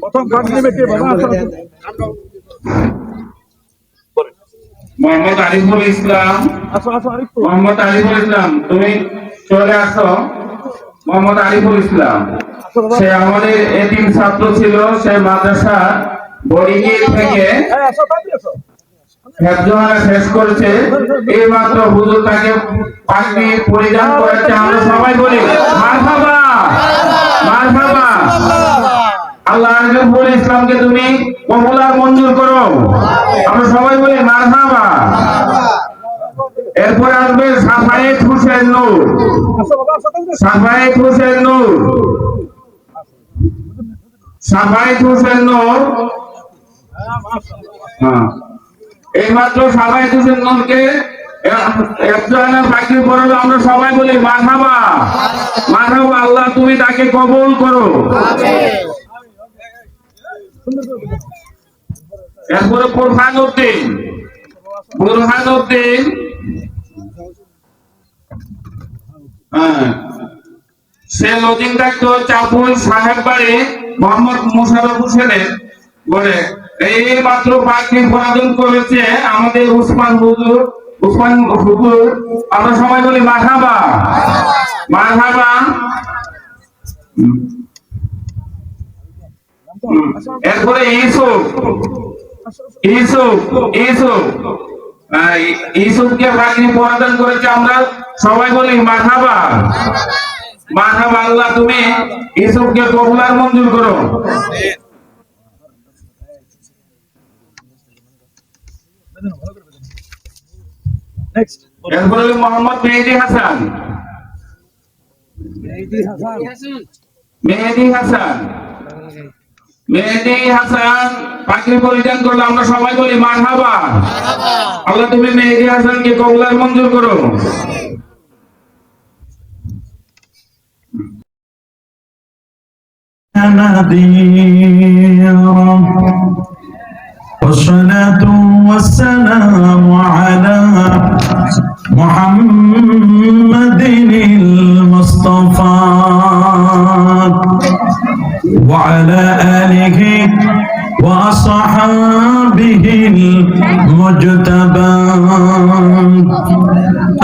প্রথম কাজ নেবে কে বাবা? মোহাম্মদ আরিফুল ইসলাম। মোহাম্মদ আরিফুল ইসলাম, তুমি চলে আসো। মোহাম্মদ আরিফুল ইসলাম, সে আমাদের এতিম ছাত্র ছিল। সে মাদ্রাসা বোর্ডিং থেকে হেফজখানা শেষ করেছে। এই মাত্র হুজুর তাকে পাগড়ি পরিধান করেছে। আমরা সবাই বলি মারহাবা, মারহাবা। আল্লাহ আরিফুল ইসলামকে তুমি কবুল আর মঞ্জুর করো। আমরা সবাই বলি মারহাবা। এরপর আসবে সাফায়েত হোসেন নূর। সাফায়েত হোসেন নূর, সাফায়েত হোসেন নূর। এইমাত্র সাফায়েত হোসেন নূরকে পাগড়ি পরালো। আমরা সবাই বলি মারহাবা, মারহাবা। আল্লাহ তুমি তাকে কবুল করো। এরপরে বুরহান উদ্দিন, বুরহান উদ্দিন। সে লজিং থাকতো চাপুর সাহেব বাড়ি মোহাম্মদ মোশাররফ হোসেনের বলে। এই মাত্র পাগড়ি পরাদন করেছে আমাদের উসমান হুজুর, উসমান হুজুর। আমরা সবাই বলি মারহাবা, মারহাবা। এরপরে ইউসুফ, ইউসুফ, ইউসুফ, ইউসুফকে পাগড়ি পরাদন করেছে। আমরা সবাই বলি মারহাবা, মারহাবা। আল্লাহ তুমি ইউসুফকে কবুল আর মঞ্জুর করো। এরপরে মোহাম্মদ মেহেদী হাসান, মেহেদী হাসান, মেহেদী হাসান পাগড়ি পরিধান করলো। আমরা সবাই বলি মারহাবা। আল্লাহ তুমি মেহেদী হাসানকে কবুল আর মঞ্জুর করো। والصلاة والسلام على محمد المصطفى وعلى آله وأصحابه المجتبى.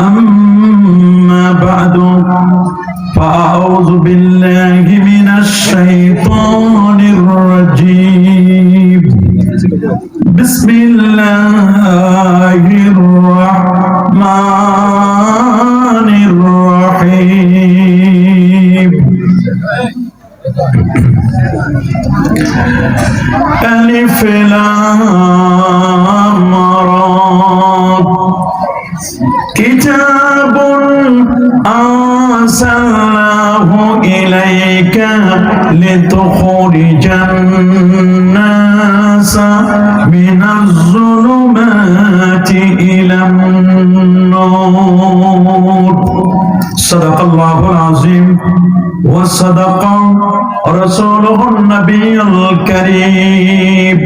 أما بعد فأعوذ بالله من الشيطان الرجيم. بسم الله الرحمن الرحيم. ألف لام را كتاب أرسلناه إليك لتخرج الناس من الظلمات إلى النور. صدق الله العظيم وصدق رسوله النبي الكريم.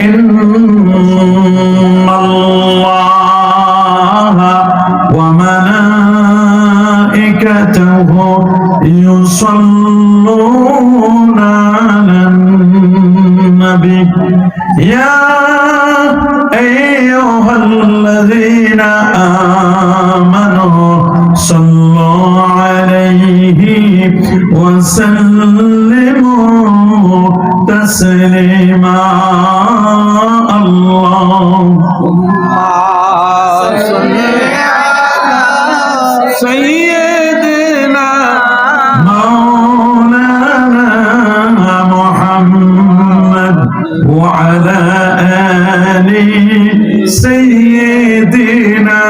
إن الله وملائكته يصلون على النبي يا أيها الذين آمنوا صلوا عليه وسلموا تسليما. اللهم صل على سيدنا مولانا محمد وعلى آل سيدنا.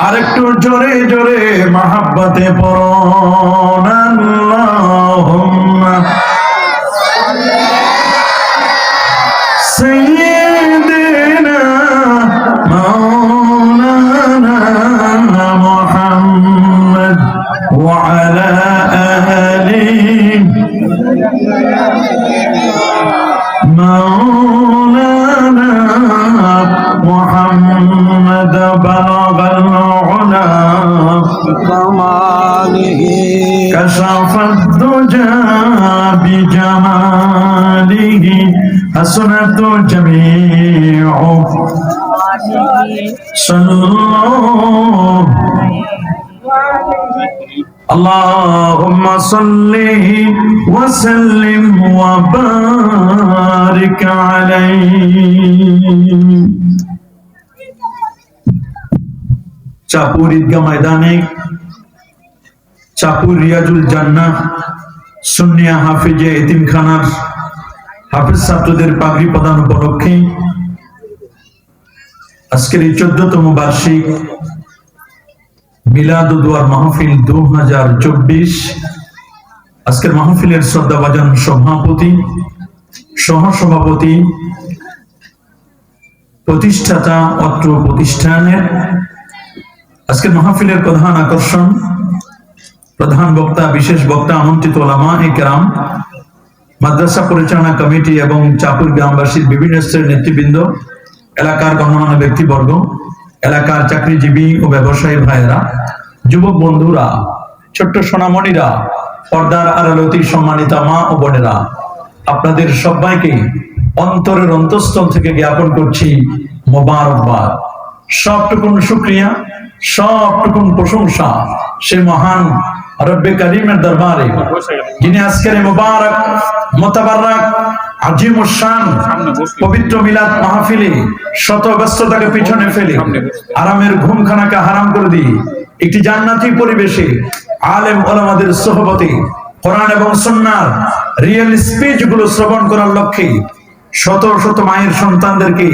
আরেকটু জোরে জোরে মহব্বতে পড়ুন আল্লাহুম্মা সাইয়্যিদিনা মাওলানা মুহাম্মদ ওয়া আলা আলিহি মাওলানা محمد بلغ العلا كشف الدجى بجماله حسنت جميع صلوا اللهم صل وسلم وبارك عليه চাপুর ঈদগাহ ময়দানে চাপুর রিয়াজুল জান্নাহ সুন্নিয়া হাফিজে এতিমখানার হাফিজ ছাত্রদের পাগড়ি প্রদান উপলক্ষে আজকের এই 14তম বার্ষিক মিলাদ ও দোয়ার মাহফিল 2024 আজকের মাহফিলের শ্রদ্ধাভাজন সভাপতি সহসভাপতি প্রতিষ্ঠাতা অত্র প্রতিষ্ঠানের আজকের মাহফিলের প্রধান আকর্ষণ প্রধান বক্তা বিশেষ বক্তা আমন্ত্রিত উলামায়ে কেরাম মাদ্রাসা পরিচালনা কমিটি এবং চাপুর গ্রামবাসীর বিভিন্ন স্তরের নেতৃবৃন্দ এলাকার গণ্যমান্য ব্যক্তিবর্গ এলাকার চাকরিজীবী ও ব্যবসায়ী ভাইয়েরা যুবক বন্ধুরা ছোট্ট সোনামণিরা পর্দার আড়ালে অতি সম্মানিতা মা ও বোনেরা আপনাদের সবাইকে অন্তরের অন্তঃস্থল থেকে জ্ঞাপন করছি মোবারকবাদ সবটুকুন শুকরিয়া সবটুকুন প্রশংসা সে মহান রব্বে কারীমের দরবারে যিনি আজকের মোবারক মুতাবারক আজিমুশ শান পবিত্র মিলাদ মাহফিলে শত ব্যস্ততাকে পিছনে ফেলে আরামের ঘুমখানাকে হারাম করে দিয়ে একটি জান্নাতি পরিবেশে আলেম ওলামাদের সোহবতে কোরআন এবং সুন্নাহর রিয়েল স্পিচ গুলো শ্রবণ করার লক্ষ্যে শত শত মায়ের সন্তানদেরকে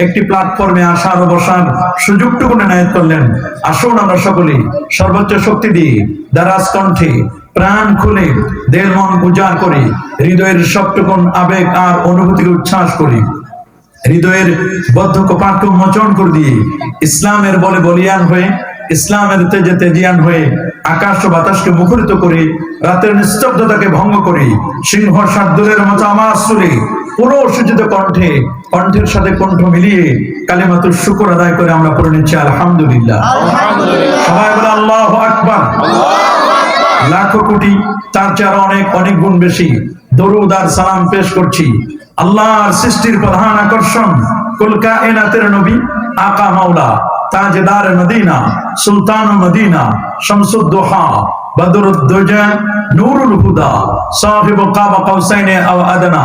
একটি প্ল্যাটফর্মে আসার ও বসার সুযোগটুকু এনায়েত করলেন। আসুন আমরা সকলে সর্বোচ্চ শক্তি দিয়ে দারাজ কণ্ঠে প্রাণ খুলে দেহ মন উজাড় করে হৃদয়ের সবটুকুন আবেগ আর অনুভূতিকে উচ্ছ্বাস করি, হৃদয়ের বদ্ধ কপাটকে মোচন করে দিয়ে ইসলামের বলে বলিয়ান হয়ে ইসলামের তেজে তেজিয়ান হয়ে আকাশ ও বাতাসকে মুখরিত করে রাতের নিস্তব্ধতাকে ভঙ্গ করে সিংহ শার্দুলের মতো আওয়াজ তুলে পুরো সূচিত কণ্ঠে কণ্ঠের সাথে কণ্ঠ মিলিয়ে কালিমাতুর শুকর আদায় করে আমরা পড়ে নিচ্ছি আলহামদুলিল্লাহ। সবাই বলে আল্লাহু আকবার। লাখো কোটি তার চেয়ে অনেক অনেক গুণ বেশি দরুদ আর সালাম পেশ করছি আল্লাহর সৃষ্টির প্রধান আকর্ষণ কুল কায়নাতের নবী আকা মাওলা তাজদার মদিনা সুলতান মদিনা শামসুদ দুহা বদরুদ দুজা নূরুল হুদা সাহিব কাবা কাউসাইন আও আদনা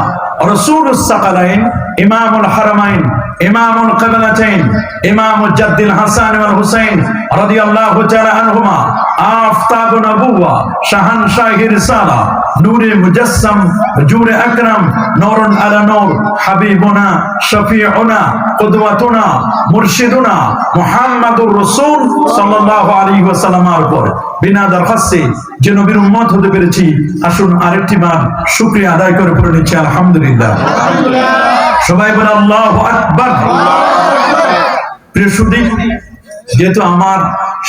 রাসূলুস সাকালাইন ইমামুল হারামাইন ইমামুল কিবলাতাইন ইমামুল জাদ্দিল হাসান ওয়াল হুসাইন রাদিয়াল্লাহু তাআলা আনহুমা আফতাব নবুওয়া শাহানশাহি রিসালা নূরে মুজাসসাম জুরে আকরাম নূরুন আলা নূর হাবিবুনা শফিউনা কুদওয়াতুনা মুরশিদুনা মুহাম্মাদুর রাসূল সাল্লাল্লাহু আলাইহি ওয়াসাল্লামের উপর বিনা দরখাস্তে যে নবীর উম্মত হতে পেরেছি আসুন আরেকটি বার শুকরিয়া আদায় করে পড়ে নিচ্ছি আলহামদুলিল্লাহ। সবাই বলে আল্লাহু আকবার। প্রিয় সুধী, যেহেতু আমার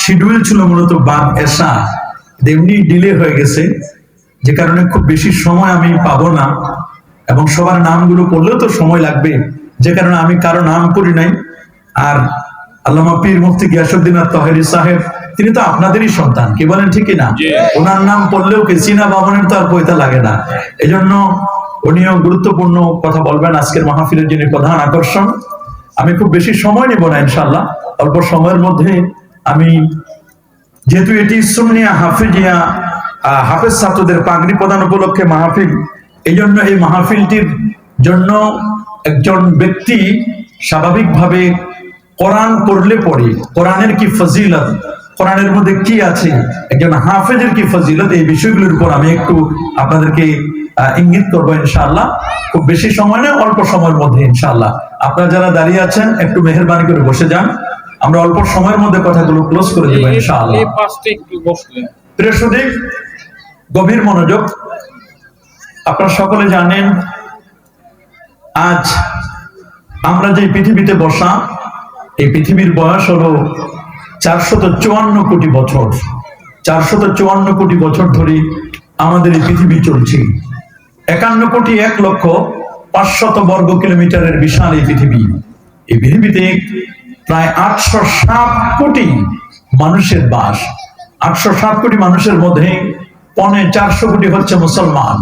শিডিউল ছিল মূলত বাদ এশা, এমনি ডিলে হয়ে গেছে, যে কারণে খুব বেশি সময় আমি পাবো না এবং সবার নামগুলো পড়লেও তো সময় লাগবে, যে কারণে আমি কারো নাম করি নাই। আর আল্লামা পীর মুফতি গিয়াসউদ্দিন আত-তাহেরি সাহেব তিনি তো আপনাদেরই সন্তান, কি বলেন ঠিক না? ওনার নাম পড়লেও কে চীনা বাবনের তো আর পয়তা লাগে না, এজন্য উনিও গুরুত্বপূর্ণ কথা বলবেন আজকের মাহফিলের যিনি প্রধান আকর্ষণ। আমি খুব বেশি সময় নেব না ইনশাআল্লাহ, অল্প সময়ের মধ্যে আমি যেহেতু এটি সুন্নিয়া হাফিজিয়া হাফেজ ছাত্রদের পাগড়ি প্রদান উপলক্ষে মাহফিল, এই জন্য এই মাহফিলটির জন্য একজন ব্যক্তি স্বাভাবিকভাবে কোরআন পড়লে পড়ে কোরআনের কি ফজিলত, কোরআনের মধ্যে কি আছে, একজন হাফেজের কি ফজিলত, এই বিষয়গুলোর উপর আমি একটু আপনাদেরকে ইঙ্গিত করবো ইনশাআল্লাহ। খুব বেশি সময় নয়, অল্প সময়ের মধ্যে ইনশাআল্লাহ। আপনারা যারা দাঁড়িয়ে আছেন একটু মেহেরবানি করে বসে যান, আমরা অল্প সময়ের মধ্যে কথাগুলো ক্লোজ করে দেবো ইনশাআল্লাহ। প্রিয় সুধী, গভীর মনোযোগ। আপনারা সকলে জানেন আজ আমরা যে পৃথিবীতে বসা, এই পৃথিবীর বয়স হলো 454 কোটি বছর। 454 কোটি বছর ধরে আমাদের এই পৃথিবী চলছে। 51,01,05,00,000 বর্গ কিলোমিটারের বিশাল এই পৃথিবী। এই পৃথিবীতে প্রায় 807 কোটি মানুষের বাস। 807 কোটি মানুষের মধ্যে 450 কোটি হচ্ছে মুসলমান।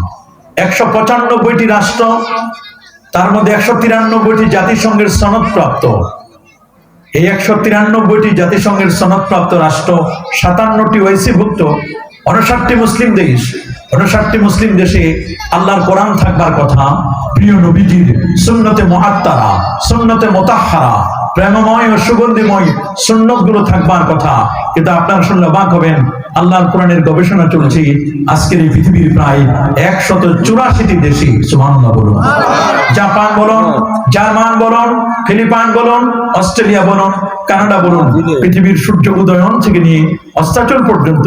195টি রাষ্ট্র, তার মধ্যে 193টি জাতিসংঘের সনদপ্রাপ্ত। এই 193টি জাতিসংঘের সনদপ্রাপ্ত রাষ্ট্র, 57টি ওআইসি-ভুক্ত, 59টি মুসলিম দেশ। 59টি মুসলিম দেশে আল্লাহর কোরআন থাকবার কথা, প্রিয় নবীজির সুন্নতে মুআত্তারা, সুন্নতে মুতাহহারা, প্রেমময় ও সুগন্ধিময় সুন্নতগুলো থাকবার কথা। কিন্তু আপনারা শুনলে অবাক হবেন, আল্লাহর কোরআনের গবেষণা চলছে আজকের এই পৃথিবীর প্রায় 184টি দেশে। সুবহানাল্লাহ বলুন। জাপান বলুন, জার্মান বলুন, ফিলিপাইন বলুন, অস্ট্রেলিয়া বলুন, কানাডা বলুন, পৃথিবীর সূর্য উদয়ন থেকে নিয়ে অস্তাচল পর্যন্ত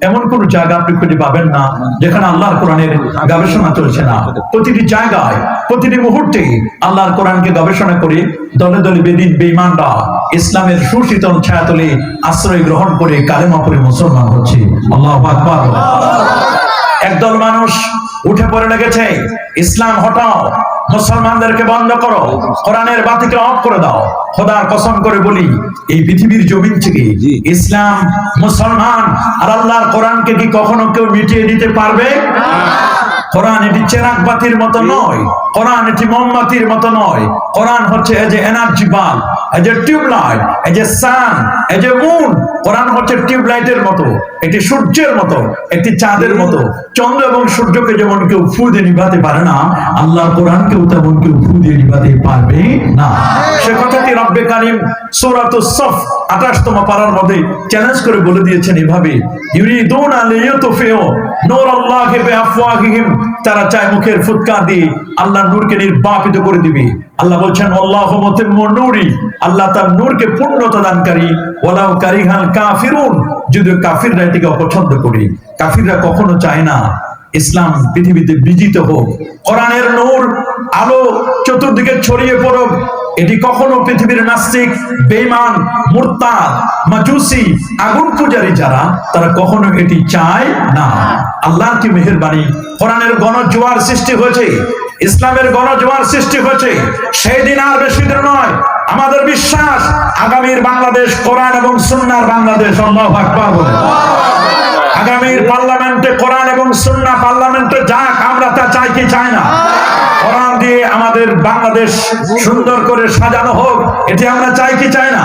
এমন কোন জায়গা আপনি খুঁজে পাবেন না যেখানে আল্লাহর কোরআনের গবেষণা চলছে না। প্রতিটি জায়গায়, প্রতিটি মুহূর্তে আল্লাহর কোরআনকে গবেষণা করে দলে দলে বেঈমানরা ইসলামের সুশীতল ছায়াতলে আশ্রয় গ্রহণ করে কালেমা পড়ে মুসলমান হচ্ছে। আল্লাহু আকবার। একদল মানুষ উঠে পড়ে লেগেছে, ইসলাম হটাও, মুসলমানদেরকে বন্ধ করো, কোরআনের বাতিকে অফ করে দাও। খোদার কসম করে বলি, এই পৃথিবীর জমিন থেকে ইসলাম, মুসলমান আর আল্লাহর কোরআনকে কি কখনো কেউ মিটিয়ে দিতে পারবে? কোরআন এটি চেরাগ বাতির মতো নয়, কোরআন এটি মোমবাতির মতো নয়। কোরআন হচ্ছে as a energy bulb, as a tube light, as a sun, as a moon. কোরআন হচ্ছে টিউবলাইটের মতো, একটি সূর্যের মতো, একটি চাঁদের মতো। চন্দ্র এবং সূর্যকে যেমন কেউ ফু দিয়ে নিভাতে পারে না, আল্লাহর কোরআনকেও তেমন কেউ ফু দিয়ে নিভাতে পারবে না। সে কথাটি রব্বে কারীম সূরাতুস সফ 28তম পারার মধ্যে চ্যালেঞ্জ করে বলে দিয়েছেন এভাবে, ইউরিদুনা লিইউতফিউ নূরাল্লাহি বিআফওয়াহিহিম। তারা চায় মুখের ফুৎকার দিয়ে আল্লাহর নূরকে নির্বাপিত করে দিবে। আল্লাহ বলছেন আল্লাহু মুতিম্মু নূরি, আল্লাহ তার নূরকে পূর্ণতা দানকারী, ওয়ালাউ কারিহাল কাফিরুন, যদিও কাফিররা এটিকে অপছন্দ করে। কাফিররা কখনো চায় না ইসলাম পৃথিবীতে বিজিত হোক, কোরআনের নূর আলো চতুর্দিকে ছড়িয়ে পড়ুক। এটি কখনো পৃথিবীর নাস্তিক, বেঈমান, মুরতাদ, মাজুসি, আগুন পূজারী যারা, তারা কখনো এটি চায় না। আল্লাহর কি মেহেরবানি, কোরআনের গণজোয়ার সৃষ্টি হয়েছে, ইসলামের গণজোয়ার সৃষ্টি হয়েছে। সেই দিন আর বেশি দূর নয়। আমাদের বিশ্বাস আগামীর বাংলাদেশ কোরআন এবং সুন্নাহর বাংলাদেশ। আল্লাহু আকবার বলে। আগামীর পার্লামেন্টে কোরআন এবং সুন্নাহ পার্লামেন্টে যাক, আমরা তা চাই কি চাই না? কোরআন দিয়ে আমাদের বাংলাদেশ সুন্দর করে সাজানো হোক, এটি আমরা চাই কি চাই না?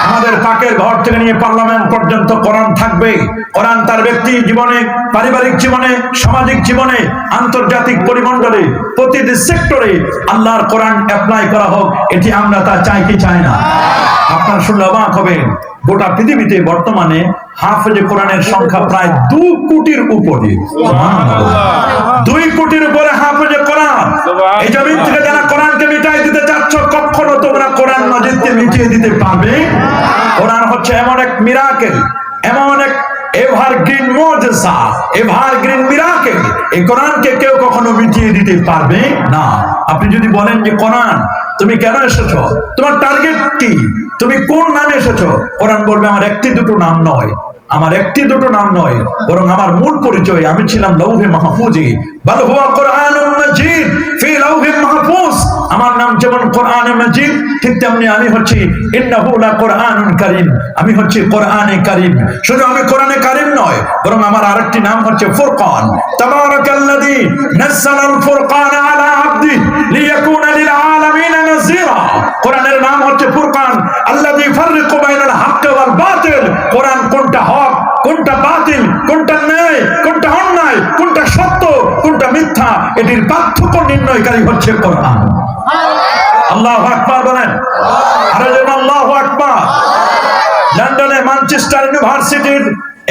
আমাদের পাকের ঘর থেকে নিয়ে পার্লামেন্ট পর্যন্ত কোরআন থাকবে। কোরআন তার ব্যক্তি জীবনে, পারিবারিক জীবনে, সামাজিক জীবনে, আন্তর্জাতিক পরিমণ্ডলে, প্রতিটি সেক্টরে আল্লাহর কোরআন অ্যাপ্লাই করা হোক, এটি আমরা তা চাই কি চাই না? আপনার শুনলে অবাক হবেন, গোটা পৃথিবীতে বর্তমানে হাফেজে কোরআনের সংখ্যা প্রায় 2 কোটির উপরে। 2 কোটির উপরে হাফেজে কোরআন। এই জমিন থেকে যারা কোরআনকে মিটাই দিতে চাচ্ছ, কখনো তোমরা কোরআন মাজিদকে মিটিয়ে দিতে পারবে? কোরআন হচ্ছে এমন এক মিরাকেল, এমন এক এভারগ্রিন মুজিজা, এভারগ্রিন মিরাকেল। এই কোরআনকে কেউ কখনো মিটিয়ে দিতে পারবে না। আপনি যদি বলেন যে কোরআন তুমি কেন এসেছো, তোমার টার্গেট কি, তুমি কোন নামে এসেছো, কোরআন বলবে আমার একটি দুটো নাম নয়, আমার একটি দুটো নাম নয়, বরং আমার মূল পরিচয় আমি ছিলাম লাউহে মাহফুজে, বাল হুয়া কোরআনুম মাজিদ ফি লাউহে মাহফুজ। আমার নাম যেমন কোরআনে মাজিদ, ঠিক তেমনি আমি হচ্ছি ইন্নাহু লা কোরআনুন কারীম, আমি হচ্ছি কোরআনে কারীম। শুধু আমি কোরআনে কারীম নয়, বরং আমার আরেকটি নাম হচ্ছে ফুরকান। তাবারাকাল্লাযী নাযালাল ফুরকান আলা আবদি লিয়াকুনা লিল আলামিন নাযীরা। কোরআনের নাম হচ্ছে ফুরকান, আল্লাযী ফাররিকু বাইনাল হাক্কি ওয়াল বাতিল। কোরআন কোনটা হক, কোনটা বাতিল, কোনটা ন্যায়, কোনটা অন্যায়, কোনটা সত্য, কোনটা মিথ্যা, এটির পার্থক্য নির্ণয়কারী হচ্ছে কোরআন। আল্লাহু আকবার বলেন, আরে যেন আল্লাহু আকবার। লন্ডনে ম্যানচেস্টার ইউনিভার্সিটির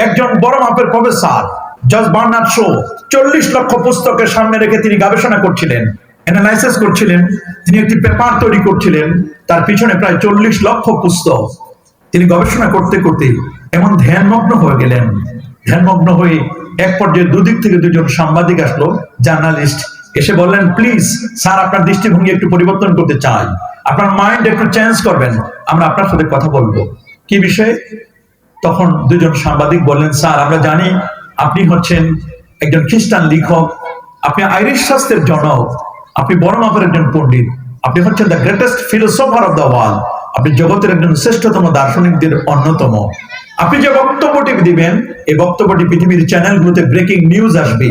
একজন বড় মাপের প্রফেসর জর্জ বার্নার্ড শো 40 লক্ষ পুস্তকের সামনে রেখে তিনি গবেষণা করছিলেন, অ্যানালাইসিস করছিলেন। তিনি একটি পেপার তৈরি করছিলেন, তার পিছনে প্রায় 40 লক্ষ পুস্তক। তিনি গবেষণা করতে করতে এমন ধ্যানমগ্ন হয়ে গেলেন, ধ্যানমগ্ন হয়ে এক পর্যায়ে দুদিক থেকে দুজন সাংবাদিক আসলো, জার্নালিস্ট, এসে বললেন, প্লিজ স্যার আপনার দৃষ্টিভঙ্গি একটু পরিবর্তন করতে চাই, আপনার মাইন্ড একটু চেঞ্জ করবেন, আমরা আপনার সাথে কথা বলবো। কি বিষয়ে? তখন দুজন সাংবাদিক বললেন, স্যার আমরা জানি আপনি হচ্ছেন একজন খ্রিস্টান লেখক, আপনি আইরিশ শাস্ত্রের জনক, আপনি বড় মাপের একজন পণ্ডিত, আপনি হচ্ছেন the greatest philosopher of the world, আপনি জগতের একজন শ্রেষ্ঠতম দার্শনিকদের অন্যতম। আপনি যে বক্তব্যটি দিবেন, এই বক্তব্যটি পৃথিবীর চ্যানেলগুলোতে ব্রেকিং নিউজ আসবে,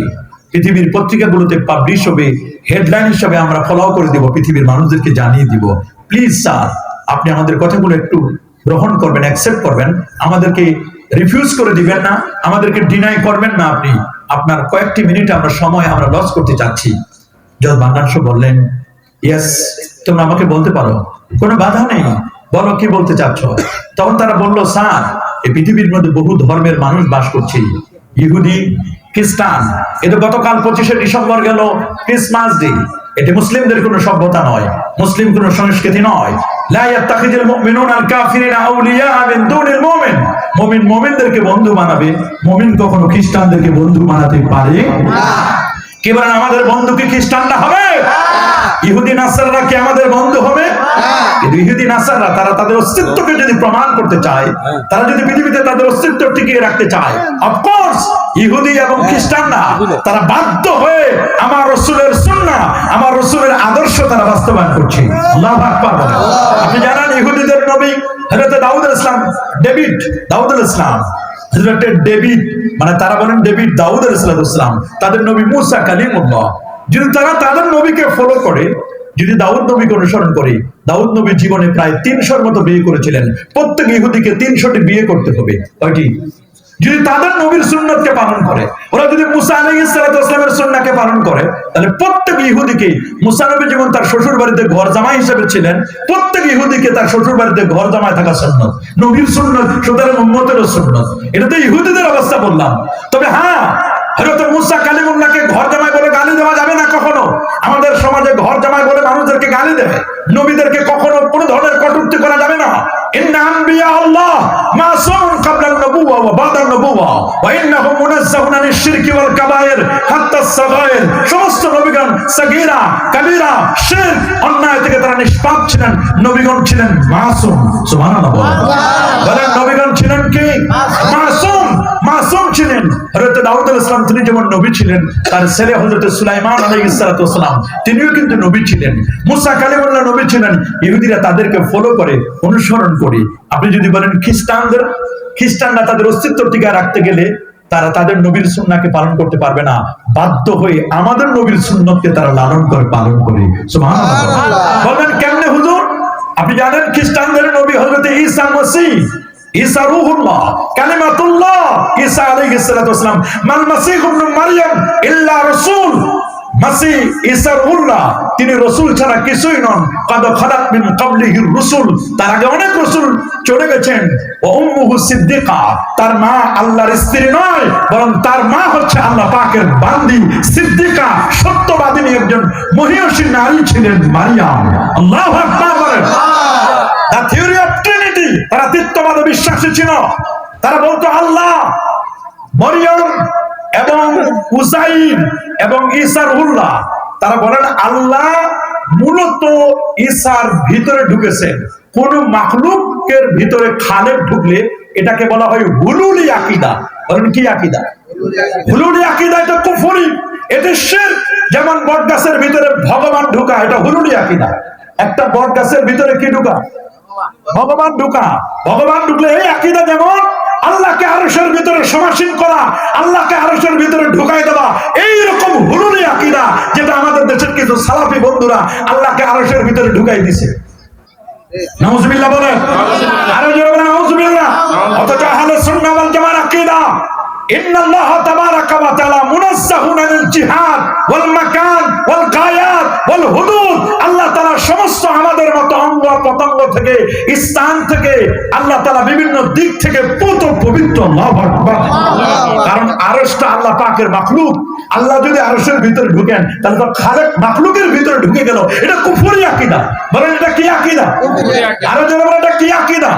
পৃথিবীর পত্রিকাগুলোতে পাবলিশ হবে, হেডলাইন হিসেবে আমরা ফলো করে দিব, পৃথিবীর মানুষদেরকে জানিয়ে দিব। প্লিজ স্যার, আপনি আমাদের কথাগুলো একটু গ্রহণ করবেন, অ্যাকসেপ্ট করবেন, আমাদেরকে রিফিউজ করে দিবেন না, আমাদেরকে ডিনাই করবেন না। আপনি আপনার কয়েকটি মিনিট আমরা সময় আমরা লস করতে চাচ্ছি। জজ বাংলাদেশ বললেন, ইয়েস, তোমরা আমাকে বলতে পারো, কোনো বাধা নেই, বলো কি বলতে চাচ্ছ। তখন তারা বলল, স্যার, এই পৃথিবীর মধ্যে বহু ধর্মের মানুষ বাস করছে, ইহুদি, খ্রিস্টান। এটা গতকাল 25শে ডিসেম্বর গেল ক্রিসমাস ডে। এটি মুসলিমদের কোনো সভ্যতা নয়, মুসলিম কোনো সংস্কৃতি নয়। লা ইয়াত্তাখিযুল মুমিনুনা আল কাফিরিনা আউলিয়া মিন দুনিল মুমিন। মুমিন মুমিনদেরকে বন্ধু বানাবে, মুমিন কখনো খ্রিস্টানদেরকে বন্ধু বানাতে পারে না। কি বলেন, আমাদের বন্ধু কি খ্রিস্টানরা হবে? ইহুদি নাসাররা কি আমাদের বন্ধু হবে? কিন্তু ইহুদি নাসাররা তারা তাদের অস্তিত্বকে যদি প্রমাণ করতে চায়, তারা যদি পৃথিবীতে তাদের অস্তিত্ব টিকিয়ে রাখতে চায়, অফকোর্স ইহুদি এবং খ্রিস্টানরা তারা বাধ্য হয়ে আমার রাসূলের সুন্নাহ, আমার রাসূলের আদর্শ তারা বাস্তবায়ন করছে। আল্লাহু আকবার। আপনি জানেন ইহুদিদের নবী হযরত দাউদ আলাইহিস সালাম, দাউদ আলাইহিস সালাম, হযরত ডেভিড, মানে তারা বলেন ডেভিড, দাউদ আলাইহিস সালাম, তাদের নবী মুসা কালিমুল্লাহ। যদি তারা তাদের নবীকে ফলো করে, যদি দাউদ নবীকে অনুসরণ করে, দাউদ নবী জীবনে প্রায় 300-র মতো বিয়ে করেছিলেন। প্রত্যেক ইহুদিকে 300টি বিয়ে করতে হবে। কয়টি? যদি তাদের নবীর সুন্নতকে পালন করে, ওরা যদি মুসা আলাইহিস সালামের সুন্নাহকে পালন করে, তাহলে প্রত্যেক ইহুদিকে, মুসা নবী যেমন তার শ্বশুর বাড়িতে ঘর জামাই হিসেবে ছিলেন, প্রত্যেক ইহুদিকে তার শ্বশুর বাড়িতে ঘর জামাই থাকা সুন্নাত, নবীর সুন্নাত, সুতরাং উম্মতেরও সুন্নাত। এটা তো ইহুদিদের অবস্থা বললাম। তবে হ্যাঁ, হযরত মুসা কালিমুল্লাহকে ঘর জামাই বলে গালি দেওয়া যাবে না কখনো। আমাদের সমাজে ঘর জামাই বলে মানুষদেরকে গালি দেয়, নবীদেরকে কখনো কোনো ধরনের কটূক্তি করা যাবে না। ইন্না আনবিয়া আল্লাহ মাসুমুন ক্বাবলা আন-নবুওয়া ওয়া বা'দা আন-নবুওয়া ওয়া ইন্নাহুম মুনাজ্জাহুন আনিশ শিরকি ওয়াল কাবায়ের হাত্তা আস-সাগায়ের। সমস্ত নবীগণ সাগীরা, কাবীরা, শিরক, অন্যায় থেকে তারা নিষ্পাপ ছিলেন। নবীগণ ছিলেন মাসুম। সুবহানাল্লাহ। বলেন, নবীগণ ছিলেন কি? মাসুম, মাসুম ছিলেন। হযরত দাউদ আলাইহিস সালাম তিনি যেমন নবী ছিলেন, তার ছেলে হযরত সুলাইমান আলাইহিস সালাম তিনিও কিন্তু নবী ছিলেন। মুসা কালিমুল্লাহ নবী ছিলেন। ইহুদিরা তাদেরকে ফলো করে, অনুসরণ করে। আপনি যদি বলেন খ্রিস্টানরা তাদের অস্তিত্ব টিকায় রাখতে গেলে তারা তাদের নবীর সুন্নাহকে পালন করতে পারবে না, বাধ্য হয়ে আমাদের নবীর সুন্নতকে তারা লালন করে, পালন করে। সুবহানাল্লাহ। বলেন কেমনে হুজুর? আপনি জানেন খ্রিস্টানদের নবী হযরত ঈসা মসীহ, ঈসা রূহুল্লাহ, কালিমাতুল্লাহ, ঈসা আলাইহিস সালাম। মাল মাসীহ ইবনে মারইয়াম ইল্লা রাসূল। মাসীহ ঈসা রূহুল্লাহ, তিনি রাসূল ছাড়া কিছুই নন। কাদ খালাত মিন ক্বাবলিহির রাসূল, তার আগে অনেক রাসূল চলে গেছেন। ওয়া উম্মুহু সিদ্দিকা, তার মা আল্লাহর স্ত্রী নয়, বরং তার মা হচ্ছে আল্লাহ পাকের বান্দি, সিদ্দিকা, সত্যবাদিনী একজন মহিয়সী নারী ছিলেন মারিয়াম। আল্লাহু আকবার বলেন। দ্য থিওরি অফ ট্রিনিটি, তারা তৃতীয়বাদে বিশ্বাসী ছিল। তারা বলতো আল্লাহ, মরিয়ম এবং উযাইর এবং ঈসা রূহুল্লাহ। তারা বলেন আল্লাহ মূলত ঈসার ভিতরে ঢুকেছেন। কোন মাখলুকের ভিতরে খালেক ঢুকলে এটাকে বলা হয় হুলুলি আকীদা। বলেন কি আকীদা? হুলুলি আকীদা। এটা কুফরি, এটা শিরক। যেমন বটগাছের ভিতরে ভগবান ঢুকা, এটা হুলুলি আকীদা। একটা বটগাছের ভিতরে কি ঢুকা? ভগবান ঢুকা। ভগবান ঢুকলে এই আকীদা, যেমন আল্লাহকে আরশের ভিতরে সমাসীন করা, আল্লাহকে আরশের ভিতরে ঢুকাই দেওয়া, এই রকম হুলুলি আকীদা, যেটা আমাদের দেশের কিছু সালাফি বন্ধুরা আল্লাহকে আরশের ভিতরে ঢুকাই দিয়েছে। নাউজুবিল্লাহ বলেন, আরো জোরে বলেন নাউজুবিল্লাহ। অথচ আহলে সুন্নাহ ওয়াল জামাত আকীদা, ইন্নাল্লাহ তাবারাকা ওয়া তাআলা মুনাজ্জাহুন আনিল জিহাদ ওয়াল মাকান ওয়াল গায়াত ওয়াল হুদুদ। আল্লাহ তাআলা সমস্ত আমাদের মতো অঙ্গ পতঙ্গ থেকে, স্থান থেকে, আল্লাহ তাআলা বিভিন্ন দিক থেকে পবিত্র। আল্লাহু আকবার। কারণ আরশটা আল্লাহ পাকের মাখলুক। আল্লাহ যদি আরশের ভিতরে ঢুকেন, তাহলে তো খালেক মাখলুকের ভিতরে ঢুকে গেল। এটা কুফরি আকীদা। বলেন এটা কি আকীদা? আরো জোরে বলেন এটা কি আকীদা?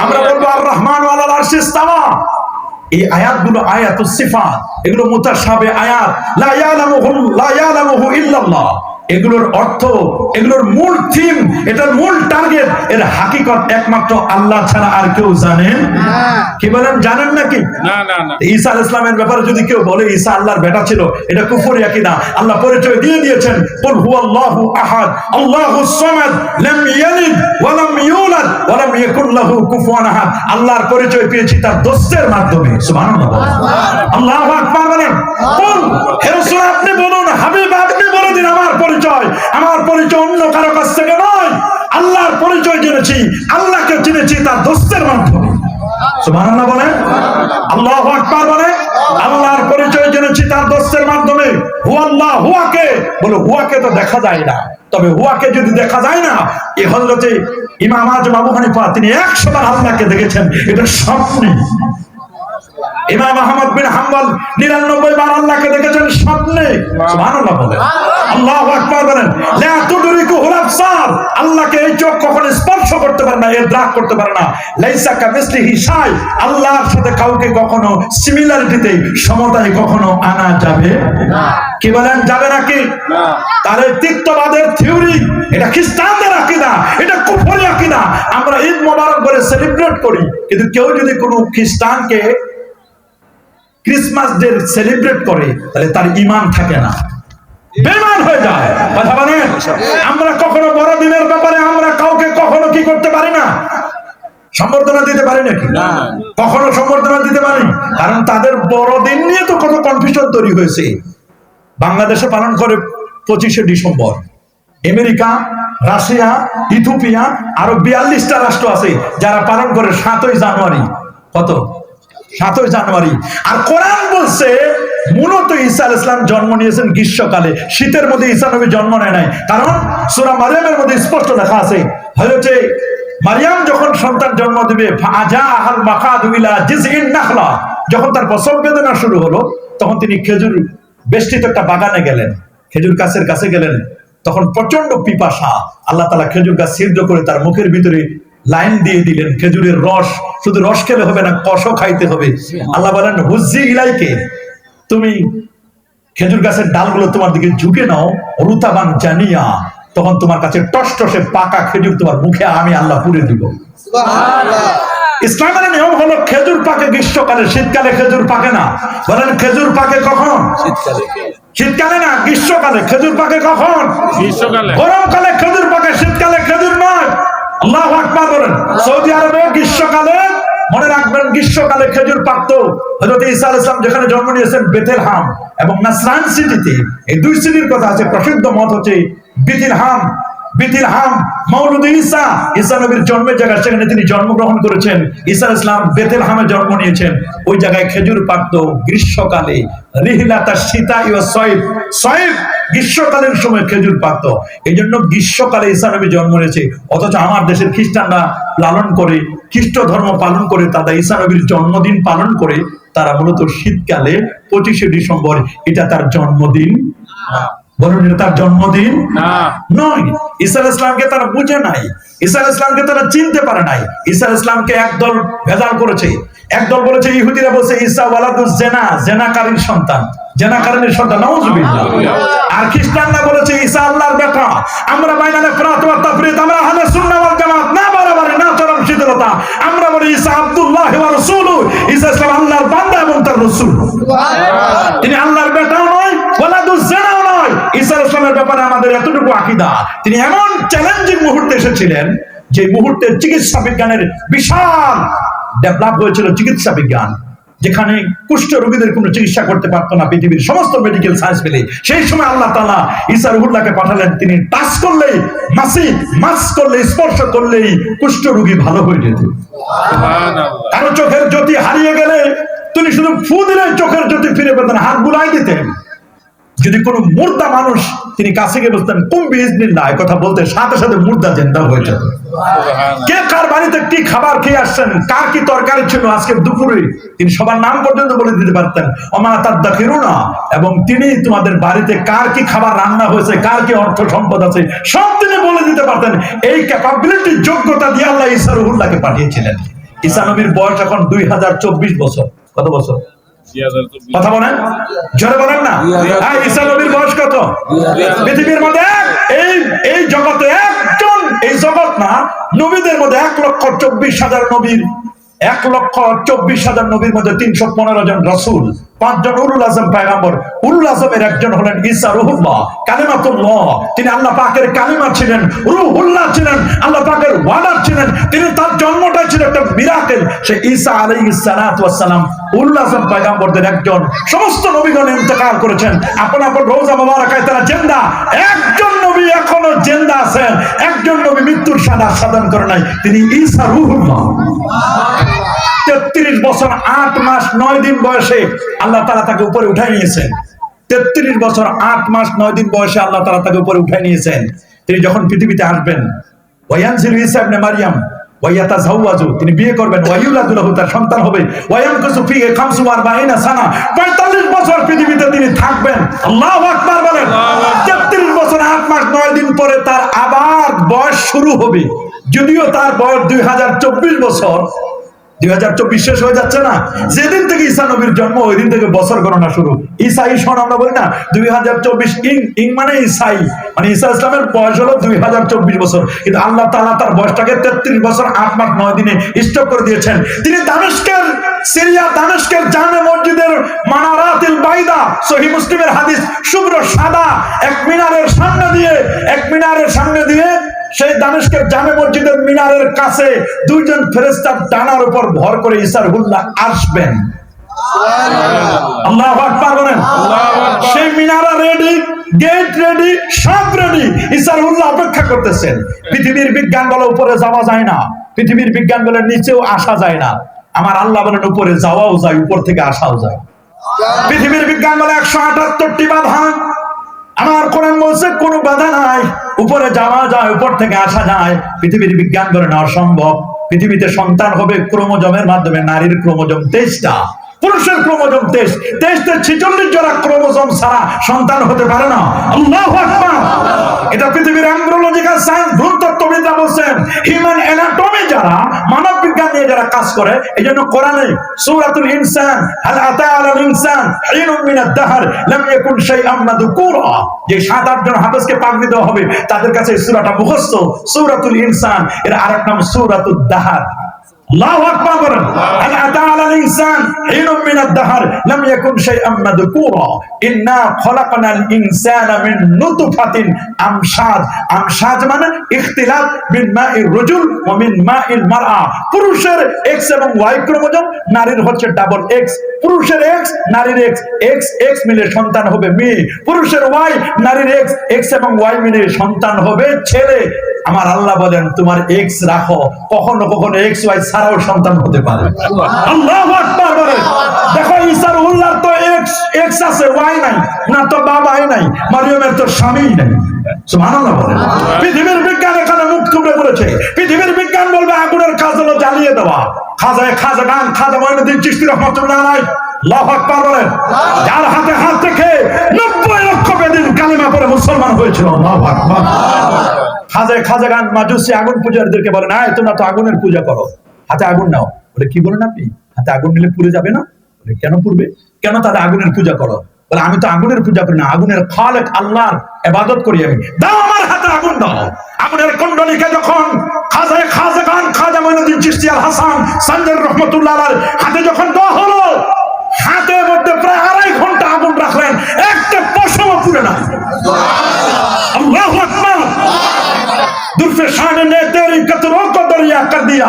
আমরা বলবো আর রহমান আলাল আরশি ইস্তাওয়া। এই আয়াতগুলো আয়াতুস সিফাত, এগুলো মুতাশাবিহ আয়াত। লা ইয়ালামুহু ইল্লাল্লাহ। এগুলোর অর্থ, এগুলোর মূল থিম, এটার মূল টার্গেট, এর হাকিকত একমাত্র আল্লাহ ছাড়া আর কেউ জানেন? কি বলেন, জানেন নাকি? না না না। ঈসা আলাইহিস সালামের ব্যাপারে যদি কেউ বলে ঈসা আল্লাহর বেটা ছিল, এটা কুফরি আকীদা। আল্লাহ পরিচয় দিয়ে দিয়েছেন, কুল হুয়াল্লাহু আহাদ আল্লাহুস সামাদ লাম ইয়ালিদ ওয়া লাম ইউলাদ ওয়া লাম ইয়াকুল লাহু কুফুয়ান আহাদ। আল্লাহর পরিচয় পেয়েছি তার দোস্তের মাধ্যমে। সুবহানাল্লাহ, আল্লাহু আকবার বলেন। কুল, হে রাসূল আপনি বলুন, হাবিব আপনি বলে দিন আমার পরিচয়, আমার পরিচয় অন্য কারো কাছ থেকে নয়। আল্লাহর পরিচয় জেনেছি, আল্লাহকে চিনেছি তার দোস্তের মাধ্যমে। সুবহানাল্লাহ বলেন, আল্লাহু আকবার বলেন। আল্লাহর পরিচয় জেনেছি তার দোস্তের মাধ্যমে। হুয়াল্লাহ, হুয়াকে বলো, হুয়াকে তো দেখা যায় না, তবে হুয়াকে যদি দেখা যায় না, এই হযরতে ইমাম আযম আবু হানিফা তিনি 100 বার আল্লাহকে দেখেছেন, এটা স্বপ্নে। ইমাম আহমদ বিন হাম্বল 99 বার আল্লাহকে দেখেছেন স্বপ্নে। সুবহানাল্লাহ বলেন, আল্লাহু আকবার বলেন। লা তুদরিকুহুল আবসার, আল্লাহকে এই চোখ কখনো স্পর্শ করতে পারে না, ইদরাক করতে পারে না। লাইসা কামিসলিহি শাই, আল্লাহর সাথে কাউকে কখনো সিমিলারিটিতে, সমতায় কখনো আনা যাবে না। কি বলেন, যাবে নাকি? না। তাহলে তিক্তবাদের থিওরি, এটা খ্রিস্টানদের আকীদা, এটা কুফরি আকীদা। আমরা ঈদ মোবারক বলে সেলিব্রেট করি, কিন্তু কেউ যদি কোনো খ্রিস্টানকে ক্রিসমাস ডে সেলিব্রেট করে, তাহলে তার ঈমান থাকে না, বেঈমান হয়ে যায়। কথা বলেন, আমরা কখনো বড়দিনের ব্যাপারে আমরা কাউকে কখনো কি করতে পারি না, সম্বর্ধনা দিতে পারি নাকি? না, কখনো সম্বর্ধনা দিতে পারি, কারণ তাদের বড়দিন নিয়ে তো কত কনফিউশন তৈরি হয়েছে। বাংলাদেশে পালন করে 25শে ডিসেম্বর, আমেরিকা, রাশিয়া, ইথিওপিয়া, আরো 42টা রাষ্ট্র আছে যারা পালন করে 7ই জানুয়ারি। কত? 7ই জানুয়ারি। আর কোরআন বলছে মূলত ঈসা আলাইহিস সালাম জন্ম নিয়েছেন গ্রীষ্মকালে, শীতের মধ্যে ঈসা নবী জন্ম নেয় নাই। কারণ সূরা মারইয়ামের মধ্যে স্পষ্ট লেখা আছে, হযরতে মারইয়াম যখন সন্তান জন্ম দিবে, ফাজা আহাল মাকাদু ইলা জিজইন নাখলা, যখন তার প্রসব বেদনা শুরু হলো, তখন তিনি খেজুর বেষ্টিত একটা বাগানে গেলেন, খেজুর গাছের কাছে গেলেন। তখন প্রচন্ড পিপাসা, আল্লাহ তাআলা খেজুর গাছ ছিদ্র করে তার মুখের ভিতরে লাইন দিয়ে দিলেন খেজুরের রস। শুধু রস খেলে হবে না, কষও খাইতে হবে। আল্লাহ বলেন, হুজ্জি ইলাইকে, তুমি খেজুর গাছের ডালগুলো তোমার দিকে ঝুঁকে নাও, রুতাবান জানিয়া, তখন তোমার কাছে টসটসে পাকা খেজুর তোমার মুখে আমি আল্লাহ পুরে দিব। সুবহানাল্লাহ। ইসলামের নিয়ম হলো খেজুর পাকে গ্রীষ্মকালে, শীতকালে খেজুর পাকে না। বলেন, খেজুর পাকে কখন? শীতকালে। শীতকালে না, গ্রীষ্মকালে। খেজুর পাকে কখন? গ্রীষ্মকালে। গরমকালে খেজুর পাকে, শীতকালে খেজুর নয়। আল্লাহু আকবার বলেন। সৌদি আরবে গ্রীষ্মকালে, মনে রাখবেন, গ্রীষ্মকালে খেজুর পাকতো। হযরত ঈসা আলাইহিস সালাম যেখানে জন্ম নিয়েছেন বেথলেহেম এবং নাসরান সিটিতে, এই দুই সিটির কথা আছে। প্রসিদ্ধ মত হচ্ছে বেথলেহেম, বেথলেহেম মওলুদ ঈসা, ঈসা নবীর জন্মের জায়গা, সেখানে তিনি জন্মগ্রহণ করেছেন। ঈসা আলাইহিস সালাম বেথলেহেমে জন্ম নিয়েছেন, ওই জায়গায় খেজুর পাকতো গ্রীষ্মকালে। রিহলাতা শীতা ইয়া সয়ফ, সয়ফ গ্রীষ্মকালের সময় খেজুর পাকতো। এই জন্য গ্রীষ্মকালে ঈসা নবী জন্ম নিয়েছে। অথচ আমার দেশের খ্রিস্টানরা লালন করে, খ্রিস্ট ধর্ম পালন করে, তারা ঈসা নবীর জন্মদিন পালন করে। তারা মূলত শীতকালে 25শে ডিসেম্বর, এটা তার জন্মদিন। বলুন, এটা তার জন্মদিন নয়। ঈসা আলাইহিস সালামকে তারা বুঝে নাই, ঈসা আলাইহিস সালামকে তারা চিনতে পারে নাই। ঈসা আলাইহিস সালামকে একদল ভেজাল করেছে। একদল বলেছে, ইহুদিরা বলছে ঈসা ওয়ালাদুজ জিনা, জিনাকারীর সন্তান, জিনাকারীর সন্তান, নাউজুবিল্লাহ। আর খ্রিস্টানরা বলেছে ঈসা আল্লাহর বেটা। আমরা বাইনালে ফরাত ওয়া তাফরিদ, আমরা আহলে সুন্নাহ ওয়াল জামাত, না বাড়াবাড়ি না চরম শীতলতা। আমরা বলি ঈসা আব্দুল্লাহ ওয়া রাসূলুহু, ঈসা ইসলাম আল্লাহর বান্দা এবং তার রাসূল। সুবহানাল্লাহ। তিনি আল্লাহর বেটাও নয়, ওয়ালাদুজ জিনাও নয়। ঈসা ইসলামের ব্যাপারে আমাদের এতটুকু আকীদা, তিনি এমন চ্যালেঞ্জিং মুহূর্তে এসেছিলেন যে মুহূর্তে চিকিৎসা বিজ্ঞানের বিশাল ডেভেলপ হয়েছিল। চিকিৎসা বিজ্ঞান যেখানে কুষ্ঠ রোগীদের কোনো চিকিৎসা করতে পারতো না পৃথিবীর সমস্ত মেডিকেল সায়েন্স মিলে, সেই সময় আল্লাহ তাআলা ঈসা রুহুল্লাহকে পাঠালেন। তিনি টাচ করলেই, মাস করলেই, স্পর্শ করলেই কুষ্ঠ রোগী ভালো হয়ে যেত। সুবহানাল্লাহ। কারো চোখের জ্যোতি হারিয়ে গেলে তিনি শুধু ফু দিলে চোখের জ্যোতি ফিরে পেতেন, হাত বুলাই দিতেন। যদি কোনো মুর্দা মানুষ তিনি কাছে গিয়ে বলতেন কুম্বি ইজনিল্লাহ, কথা বলতে সাথে সাথে মুর্দা জিন্দা হয়ে যেত। কে কার বাড়িতে কি খাবার খেয়ে আসছেন, কার কি তরকারি ছিল আজকে দুপুরে, তিনি সবার নাম পর্যন্ত বলে দিতে পারতেন। ওমা তাদাখিরুনা, এবং তিনি তোমাদের বাড়িতে কার কি খাবার রান্না হয়েছে, কার কি অর্থ সম্পদ আছে, সব তিনি বলে দিতে পারতেন। এই ক্যাপাবিলিটি, যোগ্যতা দিয়ে আল্লাহ ঈসা রুহুল্লাহকে পাঠিয়েছিলেন। ঈসা নবীর বয়স এখন 2024 বছর। কত বছর? কথা বলেন, জোরে বলেন না। ঈসা নবীর বয়স কত? পৃথিবীর মধ্যে এই এই জগতে একজন, এই জগৎ না, নবীদের মধ্যে 1,24,000 নবীর, 1,24,000 নবীর মধ্যে 315 জন রাসূল, 5 জন উলুল আজম পয়গম্বর। উলুল আজমের একজন হলেন ঈসা রূহুল্লাহ, কালিমাতুল্লাহ। তিনি আল্লাহ পাকের কালিমা ছিলেন, রূহুল্লাহ ছিলেন, আল্লাহ পাকের ওয়ার্ডার ছিলেন। তিনি, তার জন্মটাই ছিল একটা মিরাকেল। সে ঈসা আলাইহিস সালাতু ওয়াস সালাম উলুল আজম পয়গম্বরদের একজন। সমস্ত নবীগণ ইন্তেকাল করেছেন, আপন আপন রওজা মুবারাকায় তারা জিন্দা। একজন নবী এখনো জিন্দা আছেন, একজন নবী মৃত্যুর সাধন করে নাই, তিনি ঈসা রূহুল্লাহ। 33 বছর 8 মাস 9 দিন বয়সে আল্লাহ তাআলা তাকে উপরে উঠাই নিয়েছেন। 33 বছর 8 মাস 9 দিন বয়সে আল্লাহ তাআলা তাকে উপরে উঠাই নিয়েছেন। তিনি যখন পৃথিবীতে আসবেন, ওয়ায়ানজিলু ঈসা ইবনে মারইয়াম ওয়ায়াতাজাওয়াজু, তিনি বিয়ে করবেন, ওয়ায়ুলাদু লাহু, তার সন্তান হবে, ওয়ায়ামকুসু ফিহি 45 সানা, 45 বছর পৃথিবীতে তিনি থাকবেন। আল্লাহু আকবার বলেন। 33 বছর 8 মাস 9 দিন পরে তার আবার বয়স শুরু হবে। যদিও তার বয়স 2024 বছর, 2024 শেষ হয়ে যাচ্ছে না, যেদিন থেকে ঈসা নবীর জন্ম ওই দিন থেকে বছর গণনা শুরু। ঈসাই সন আমরা বলি না, 2024 ইং মানে ঈসাই, মানে ঈসা ইসলামের বয়স হলো 2024 বছর, কিন্তু আল্লাহ তাআলা তার বয়সটাকে 33 বছর 8 মাস 9 দিনে স্টপ করে দিয়েছেন। তিনি দামেস্কের, সিরিয়া দামেস্কের জামে মসজিদের মানারাতিল বাইদা, সহিহ মুসলিমের হাদিস, শুভ্র সাদা এক মিনারের সামনে দিয়ে সেই দামেস্কের জামে মসজিদের মিনারের কাছে 2 জন ফেরেশতার ডানার উপর ভর করে ঈসা রূহুল্লাহ আসবেন। আল্লাহু আকবার বলেন। সেই মিনারা রেডি, গেট রেডি, সব রেডি, ঈসা রূহুল্লাহ অপেক্ষা করতেছেন। পৃথিবীর বিজ্ঞান বলে উপরে যাওয়া যায় না, পৃথিবীর বিজ্ঞান বলে নিচেও আসা যায় না। আমার আল্লাহ বলেন উপরে যাওয়াও যায়, উপর থেকে আসাও যায়। পৃথিবীর বিজ্ঞান বলে 178টি বাধা, আমার কোরআন বলছে কোনো বাধা নাই, উপরে যাওয়া যায়, উপর থেকে আসা যায়। পৃথিবীর বিজ্ঞান বলে না, অসম্ভব। পৃথিবীতে সন্তান হবে ক্রোমোজোমের মাধ্যমে, নারীর ক্রোমোজোম 23টা, পুরুষের ক্রোমোজোম 23, 46 জোড়া ক্রোমোজোম ছাড়া সন্তান হতে পারে না। আল্লাহু আকবার। এটা পৃথিবীর এমব্রিওলজিক্যাল সায়েন্স, ভ্রূণতত্ত্ববিদরা বলছেন, হিউম্যান অ্যানাটমি যারা, মানব বিজ্ঞান নিয়ে যারা কাজ করে, এইজন্য কোরআনে সূরাতুল ইনসান, হাল আতা আলাল ইনসান হিনুম মিনাদ দাহর লাম ইয়াকুন শাইআম মাযকুরা, যে 7-8 জন হাফেজকে পাগড়ি দেওয়া হবে, তাদের কাছে এই সূরাটা মুখস্থ। সূরাতুল ইনসান এর আরেক নাম সূরাতুদ দাহর। আল্লাহু আকবার বলেন। হাল আতা আলাল ইনসান হিনুম মিনাদ দাহর লাম ইয়াকুন শাইআম মাযকুরা ইন্না খলাকনাল ইনসানা মিন নুতফাতিন আমশাজ। আমশাজ মানে ইখতিলাফ মিন মাইর রাজুল ওয়া মিন মাইল মারআ। পুরুষের এক্স এবং ওয়াই ক্রোমোজোম, নারীর হচ্ছে ডাবল এক্স। পুরুষের এক্স, নারীর এক্স, এক্স এক্স মিলে সন্তান হবে মেয়ে। পুরুষের ওয়াই, নারীর এক্স, এক্স এবং ওয়াই মিলে সন্তান হবে ছেলে। আমার আল্লাহ বলেন তোমার এক্স রাখো, কখনো কখনো এক্স ওয়াই ছাড়াও সন্তান হতে পারে। আল্লাহু আকবার বলেন। দেখো ঈসা রূহুল্লাহর তো এক্স আছে, ওয়াই নাই, না তো বাবাই নাই, মারিয়ামের তো স্বামীই নাই। সুবহানাল্লাহ বলেন। পৃথিবীর বিজ্ঞান এখানে মুখ থুবড়ে পড়েছে। পৃথিবীর বিজ্ঞান বলবে আগুনের কাজ হলো জ্বালিয়ে দেওয়া। খাজা মঈনুদ্দিন চিশতি রাহমাতুল্লাহ আলাইহি, আল্লাহু আকবার বলেন, যার হাতে হাত রেখে 90 লক্ষ বেদিন কালিমা পড়ে মুসলমান হয়েছিল। আল্লাহু আকবার। খাজাগান মাজুসি আগুন পূজারীদেরকে বলেন, আয় তোমরা তো আগুনের পূজা করো, হাতে আগুন নাও। বলে কি বলেন আপনি, হাতে আগুন নিলে পুড়ে যাবে না? বলে কেন পুড়বে, কেন তাদের আগুনের পূজা করো? বলে আমি তো আগুনের পূজা করি না, আগুনের খালেক আল্লাহর ইবাদত করি আমি। দাও আমার হাতে আগুন দাও। আগুনের কুণ্ডলিকা যখন খাজাগান খাজা মঈনুদ্দিন চিশতি আল হাসান সানজার রাহমাতুল্লাহ আলাইহি হাতে যখন দেওয়া হলো, হাতের মধ্যে প্রায় 2.5 ঘন্টা আগুন রাখলেন, একটা পশমও পুড়ে না। আল্লাহু আকবার। दुर्फेशान ने तेरी कतरों को दरिया कर दिया,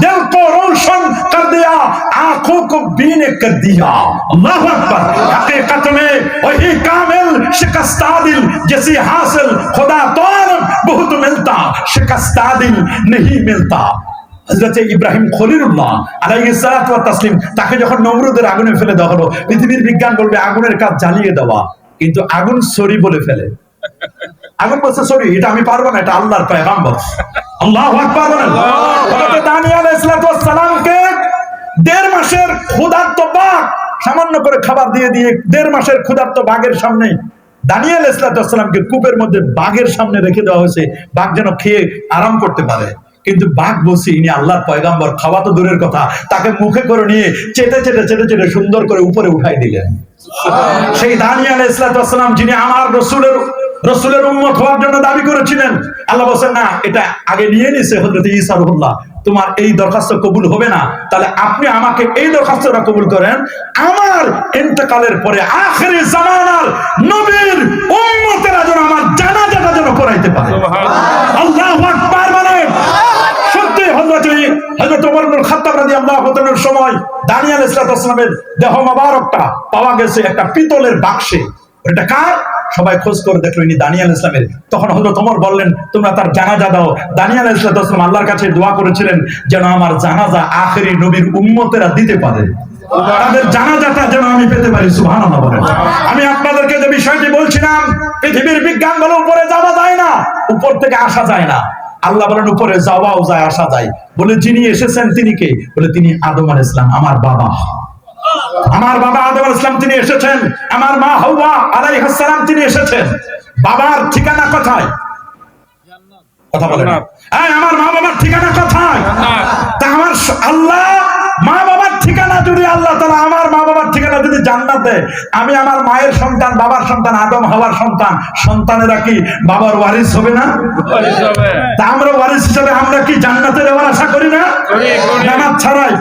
दिल को रोशन कर दिया, आंखों को बीने कर दिया। अल्लाह अकबर। हकीकत में वही कामिल शिकस्ता दिल जैसी हासिल खुदा तो बहुत मिलता, शिकस्ता दिल नहीं मिलता। হযরত ইব্রাহিম খলিলুল্লাহ আলাইহিস সালাতু ওয়াত তাসলিম, তাকে যখন নমরুদের আগুনে ফেলে দেওয়া হলো, পৃথিবীর বিজ্ঞান বলবে আগুনের কাজ জ্বালিয়ে দেওয়া, কিন্তু আগুন সরি বলে ফেলে। আগুন বলছে সরি, এটা আমি পারবো না, এটা আল্লাহর পয়গম্বর। আল্লাহু আকবার বলেন। হযরত দানিয়েল আলাইহিস সালামকে 1.5 মাসের ক্ষুধার্ত বাঘ সামান্য করে খাবার দিয়ে 1.5 মাসের ক্ষুধার্ত বাঘের সামনে দানিয়েল আলাইহিস সালামকে কূপের মধ্যে বাঘের সামনে রেখে দেওয়া হয়েছে, বাঘ যেন খেয়ে আরাম করতে পারে। কিন্তু বাঘ বলছে ইনি আল্লাহর পয়গম্বর, খাওয়া তো দূরের কথা, তাকে মুখে করে নিয়ে চেটে সুন্দর করে উপরে উঠাই দিলেন। সেই দানিয়েল আলাইহিস সালাম যিনি আমার রাসূলের রাসূলের উম্মত হওয়ার জন্য দাবি করেছিলেন। আল্লাহ বলেন না, এটা আগে নিয়ে নিছে হযরত ঈসা রূহুল্লাহ, তোমার এই দরখাস্ত কবুল হবে না। তাহলে আপনি আমাকে এই দরখাস্তটা কবুল করেন, আমার ইন্তেকালের পরে আখিরি জামানার নবীর উম্মতেরা যেন আমার জানাজাটা যেন পড়াইতে পারে। আল্লাহু আকবার বলেন। সত্যি হযরত ওমর ইবনে খাত্তাব রাদিয়াল্লাহু তাআলার সময় দানিয়েল আলাইহিস সালামের দেহ মোবারকটা পাওয়া গেছে একটা পিতলের বাক্সে। এটা কার? সবাই খোঁজ করে দেখলো ইনি দানিয়েল ইসলামের। তখন হযরত ওমর বললেন, তোমরা তার জানাজা দাও। দানিয়েল আলাইহিস সালাম আল্লাহর কাছে দোয়া করেছিলেন যেন আমার জানাজা আখেরি নবীর উম্মতেরা দিতে পারে, তাদের জানাজাটা যেন আমি পেতে পারি। সুবহানাল্লাহ বলেন। আমি আপনাদেরকে যে বিষয়টি বলছিলাম, পৃথিবীর বিজ্ঞান বলে উপরে যাওয়া যায় না, উপর থেকে আসা যায় না। আল্লাহ বলেন উপরে যাওয়াও যায়, আসা যায়। বলে যিনি এসেছেন তিনি কে? বলে তিনি আদম আলাইহিস সালাম, আমার বাবা। আমার বাবা আদম আলাইহিস সালাম তিনি এসেছেন, আমার মা হাওয়া আলাইহিস সালাম তিনি এসেছেন। বাবার ঠিকানা কোথায়? কথা বলেন। এই আমার মা বাবার ঠিকানা কোথায়? তা আমার আল্লাহ মা বাবার ঠিকানা যদি আল্লাহ তাআলা আমার মা বাবার ঠিকানা যদি জান্নাত দেয়, আমি আমার মায়ের সন্তান, বাবার সন্তান, আদম হাওয়ার সন্তান, সন্তানেরা কি বাবার ওয়ারিস হবে না? তা আমরা ওয়ারিস হিসেবে আমরা কি জান্নাতে যাওয়ার আশা করি না? জান্নাত ছাড়াই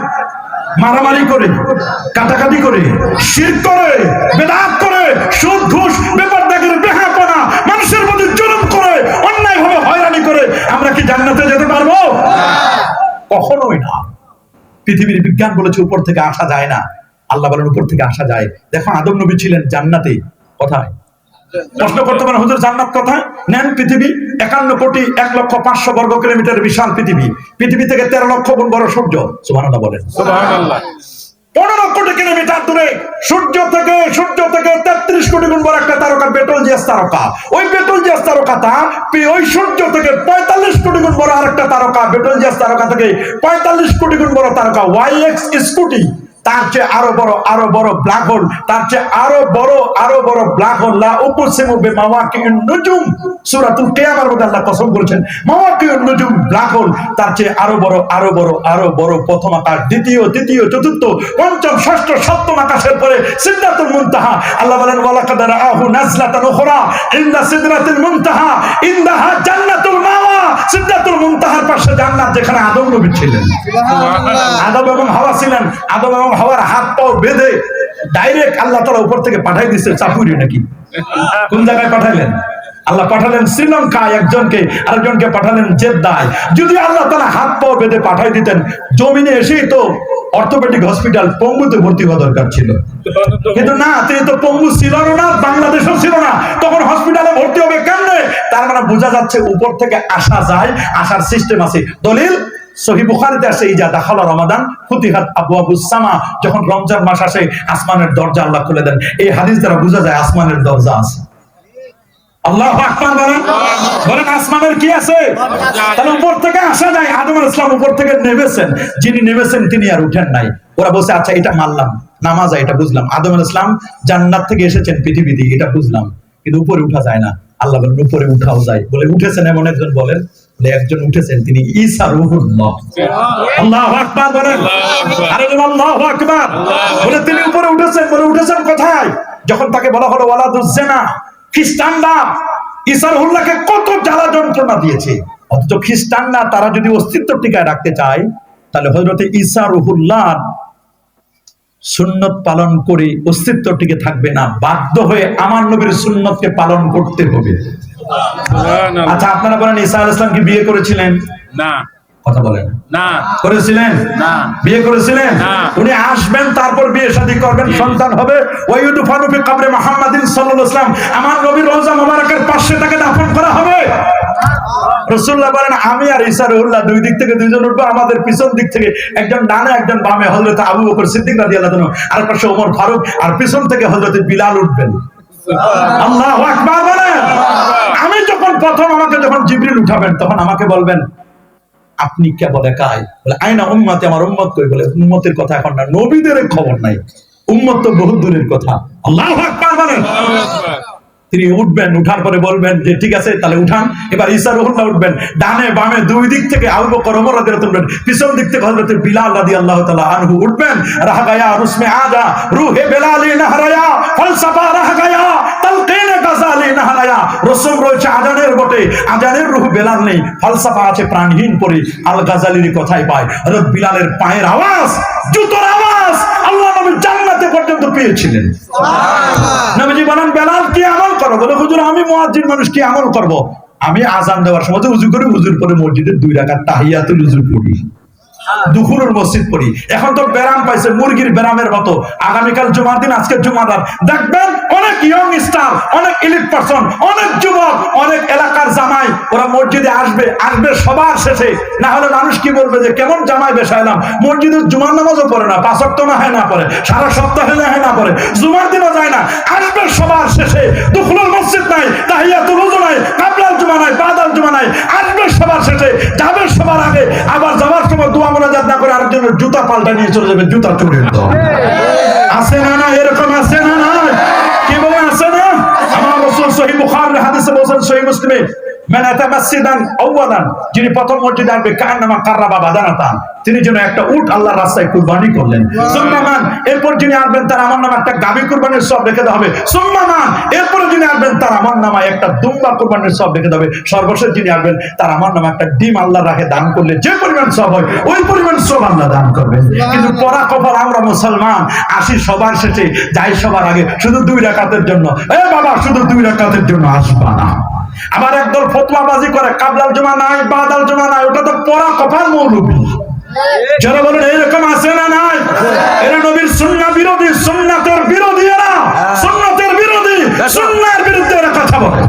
মারামারি করে, কাটাকাটি করে, শিরক করে, বিদআত করে, সুদ ঘুষ বেপরদাগিরি বেহায়াপনা, মানুষের প্রতি জুলুম করে, অন্যায়ভাবে হয়রানি করে আমরা কি জান্নাতে যেতে পারবো? কখনোই না। পৃথিবীর বিজ্ঞান বলেছে উপর থেকে আসা যায় না, আল্লাহ বলেন উপর থেকে আসা যায়। দেখো আদম নবী ছিলেন জান্নাতে, কোথায়? প্রশ্ন করতে পারেন হুজুর জান্নাত কোথায়? নেন পৃথিবী 51,01,05,000 বর্গ কিলোমিটার বিশাল পৃথিবী। পৃথিবী থেকে 13 লক্ষ গুণ বড় সূর্য। সুবহানাল্লাহ বলেন। সুবহানাল্লাহ। 15 কোটি কিলোমিটার দূরে সূর্য থেকে 33 কোটি গুণ বড় একটা তারকা বেটলজিয়াস তারকা। ওই বেটলজিয়াস তারকাটা ওই সূর্য থেকে 45 কোটি গুণ বড় আরেকটা তারকা, বেটলজিয়াস তারকা থেকে 45 কোটি গুণ বড় তারকা ওয়াইএক্স স্কুটি। তার চেয়ে আরো বড় ব্ল্যাক হোল, তার চেয়ে আরো বড় ব্ল্যাক হোল। লা উকসিমু বিমাওয়াকিউন নুজুম, সূরাতুল কিয়ামার মধ্যে আল্লাহ কসম করেছেন মাওয়াকিউন নুজুম, ব্ল্যাক হোল। তার চেয়ে আরো বড় প্রথম আকাশ, দ্বিতীয়, চতুর্থ, পঞ্চম, ষষ্ঠ, সপ্তম আকাশের পরে সিদরাতুল মুনতাহা। আল্লাহ বলেন ওয়ালাকাদ রাআহু নাজলাতান উখরা ইনদা সিদরাতুল মুনতাহা ইনদাহা জান্নাতুল মাওয়া। সিদরাতুল মুনতাহার পাশে জান্নাত, যেখানে আদম নবী ছিলেন। সুবহানাল্লাহ। আদম এবং হাওয়া ছিলেন। আদম এবং হাওয়ার হাত পাও বেঁধে ডাইরেক্ট আল্লাহ তাআলা উপর থেকে পাঠাই দিয়েছে চাপুরি নাকি? কোন জায়গায় পাঠালেন? আল্লাহ পাঠালেন শ্রীলঙ্কায় একজনকে, আরেকজনকে পাঠালেন জেদ্দায়। যদি আল্লাহ তাআলা হাত পাও বেঁধে পাঠাই দিতেন, জমিনে এসেই তো অর্থোপেডিক হসপিটাল পঙ্গুতে ভর্তি হওয়া দরকার ছিল। কিন্তু না, তিনি তো পঙ্গু ছিল না, বাংলাদেশও ছিল না, তখন হসপিটালে ভর্তি হবে কেমনে? তার মানে বোঝা যাচ্ছে উপর থেকে আসা যায়, আসার সিস্টেম আছে। দলিল সহিহ বুখারীতে আছে, ইজা দাখালা রমাদান ফুতিহাত আবওয়াবুস সামা, যখন রমজান মাস আসে আসমানের দরজা আল্লাহ খুলে দেন। এই হাদিস দ্বারা বোঝা যায় আসমানের দরজা আছে। আল্লাহু আকবার বলেন। আসমানের কি আছে? তাহলে উপর থেকে আসা যায়। আদম আলাইহিস সালাম উপর থেকে নেমেছেন, যিনি নেমেছেন তিনি আর উঠেন নাই। ওরা বলছে আচ্ছা এটা মানলাম, নামাজ এটা বুঝলাম, আদম আলাইহিস সালাম জান্নাত থেকে এসেছেন পৃথিবীতে, এটা বুঝলাম, কিন্তু উপরে উঠা যায় না। আল্লাহ বলেন উপরে উঠাও যায়। বলে উঠেছেন এমন একজন বলেন, একজন উঠেছেন, তিনি ঈসা রূহুল্লাহ। আল্লাহু আকবার বলেন। আরে আল্লাহু আকবার বলে তিনি উপরে উঠেছেন। বলে উঠেছেন কোথায়? যখন তাকে বলা হলো ওয়ালাদুজ জিনা, খ্রিস্টানরা ঈসা রূহুল্লাহকে কত জ্বালা যন্ত্রণা দিয়েছে, অথচ খ্রিস্টানরা তারা যদি অস্তিত্ব টিকায় রাখতে চায়, তাহলে হযরত ঈসা রূহুল্লাহ সুন্নত পালন করে অস্তিত্ব টিকে থাকবে না, বাধ্য হয়ে আমার নবীর সুন্নতকে পালন করতে হবে। আচ্ছা আপনারা বলেন ঈসা আলাইহিস সালাম কি বিয়ে করেছিলেন? না। কথা বলেন না। করেছিলেন? না। বিয়ে করেছিলেন? না। উনি আসবেন, তারপর বিয়ে শাদী করবেন, সন্তান হবে। ওয়াইয়ুদফানু ফি কবরে মুহাম্মাদিন সাল্লাল্লাহু আলাইহি ওয়াসাল্লাম, আমার নবীর রওজা মোবারকের পাশে তাকে দাফন করা হবে। রাসূলুল্লাহ বলেন আমি আর ঈসা রূহুল্লাহ দুই দিক থেকে দুইজন উঠবো, আমাদের পিছন দিক থেকে একজন ডানে একজন বামে হযরত আবু বকর সিদ্দিক রাদিয়াল্লাহু আনহু, আর পাশে ওমর ফারুক, আর পিছন থেকে হযরত বিলাল উঠবেন। আল্লাহু আকবার বলেন। আমি যখন প্রথম আমাকে যখন জিবরিল উঠাবেন, তখন আমাকে বলবেন আপনি কে? বলে কাই? বলে আইনা উম্মতি, আমার উম্মত কই? বলে উম্মতের কথা এখন না, নবীদের খবর নাই, উম্মত তো বহু দূরের কথা। আল্লাহু আকবার বলেন। তিনি উঠবেন, উঠার পরে বলবেন যে ঠিক আছে তাহলে উঠান। এবার ঈসা রূহুল্লাহ উঠবেন, ডানে বামে দুই দিক থেকে আবু বকর ওমর রাদিয়াল্লাহু আনহু উঠবেন, পিছন দিক থেকে হযরত বিলাল রাদিয়াল্লাহু তাআলা আনহু উঠবেন। রাহ গায়া রুসমে আজা রূহে বেলালি নহরায়া ফলসফা রাহ গায়া তালকিন গাজালি না হারায়া রসম রয়েছে আজানের বটে, আজানের রূহ বেলাল নেই, ফালসাফা আছে প্রাণহীন পরে। আল গাজালির কথাই পায়, হযরত বিলালের পায়ের আওয়াজ, জুতোর আওয়াজ আল্লাহ নবী জান্নাতে পর্যন্ত পেয়েছিলেন। নবীজি বলেন, বেলাল কি আমল করো? বলে, হুজুর আমি মুয়াজ্জিন মানুষ, কি আমল করব? আমি আজান দেওয়ার সময় উযু করি, উযুর পরে মসজিদে 2 রাকাত তাহিয়াতুল উযু পড়ি, দুপুরের মসজিদ পড়ি। এখন তো ব্যারাম পাইছে মুরগির ব্যারামের মতো। আগামীকাল জুমার দিন, আজকে জুমাদার, দেখবেন অনেক ইয়ং স্টার, অনেক এলিট পারসন, অনেক যুবক, অনেক এলাকার জামাই ওরা মসজিদে আসবে সবার শেষে। না হলে মানুষ কি বলবে যে কেমন জামাই বেশাইলাম, মসজিদের জুমার নামাজও পড়ে না, 5 ওয়াক্ত না হয় না পড়ে, সারা সপ্তাহে না হয় না পড়ে, জুমার দিনও যায় না, আসবে সবার শেষে। দুপুরের মসজিদ নাই, তাহিয়াতুল উযু নাই, কাবলাল জুমা নাই, বাদাল জুমা নাই, আসবে সবার শেষে, যাবে সবার আগে, আবার যাওয়ার সময় দোয়া মোনাজাত না করে আরেকজনের জুতা পাল্টা নিয়ে চলে যাবে, জুতা চুরির দল। আছে না না এরকম? আছে না না? কি বলে আছে না? আমার রাসূল সহিহ বুখারীর হাদিসে বলেছেন, সহিহ মুসলিমে, মান আতা মাসজিদান আওয়ালান, যিনি প্রথম মসজিদে আসবে, কান্নামা কাররাবা বাদানাতান, তিনি যেন একটা উট আল্লাহর রাস্তায় কুরবানি করলেন। সুন্নামান, এরপর যিনি আসবেন তার আমার নামে একটা গাভী কুরবানির সওয়াব রেখে দেওয়া হবে। সুন্নামান, এরপর যিনি আসবেন তার আমার নামে একটা দুম্বা কুরবানির সওয়াব রেখে দেওয়া হবে। সর্বশেষ যিনি আসবেন তার আমার নামে একটা ডিম আল্লাহর রাহে দান করলে যে পরিমাণ সওয়াব হয়, ওই পরিমাণ সওয়াব আল্লাহ দান করবেন। কিন্তু পরা কপাল আমরা মুসলমান, আসি সবার শেষে, যাই সবার আগে, শুধু 2 রাকাতের জন্য। এ বাবা, শুধু 2 রাকাতের জন্য আসবা না। আবার একদল ফতোয়াবাজি করে, কাবলাল জুমা নাই, বাদাল জুমা নাই, ওটা তো পরা কপাল মৌলবী। যারা বলেন এরকম আছে না নাই? এরা নবীর সুন্নাহ বিরোধী, সুন্নাতের বিরোধী, এরা সুন্নাতের বিরোধী, সুন্নাহর বিরুদ্ধে এরা কথা বলে।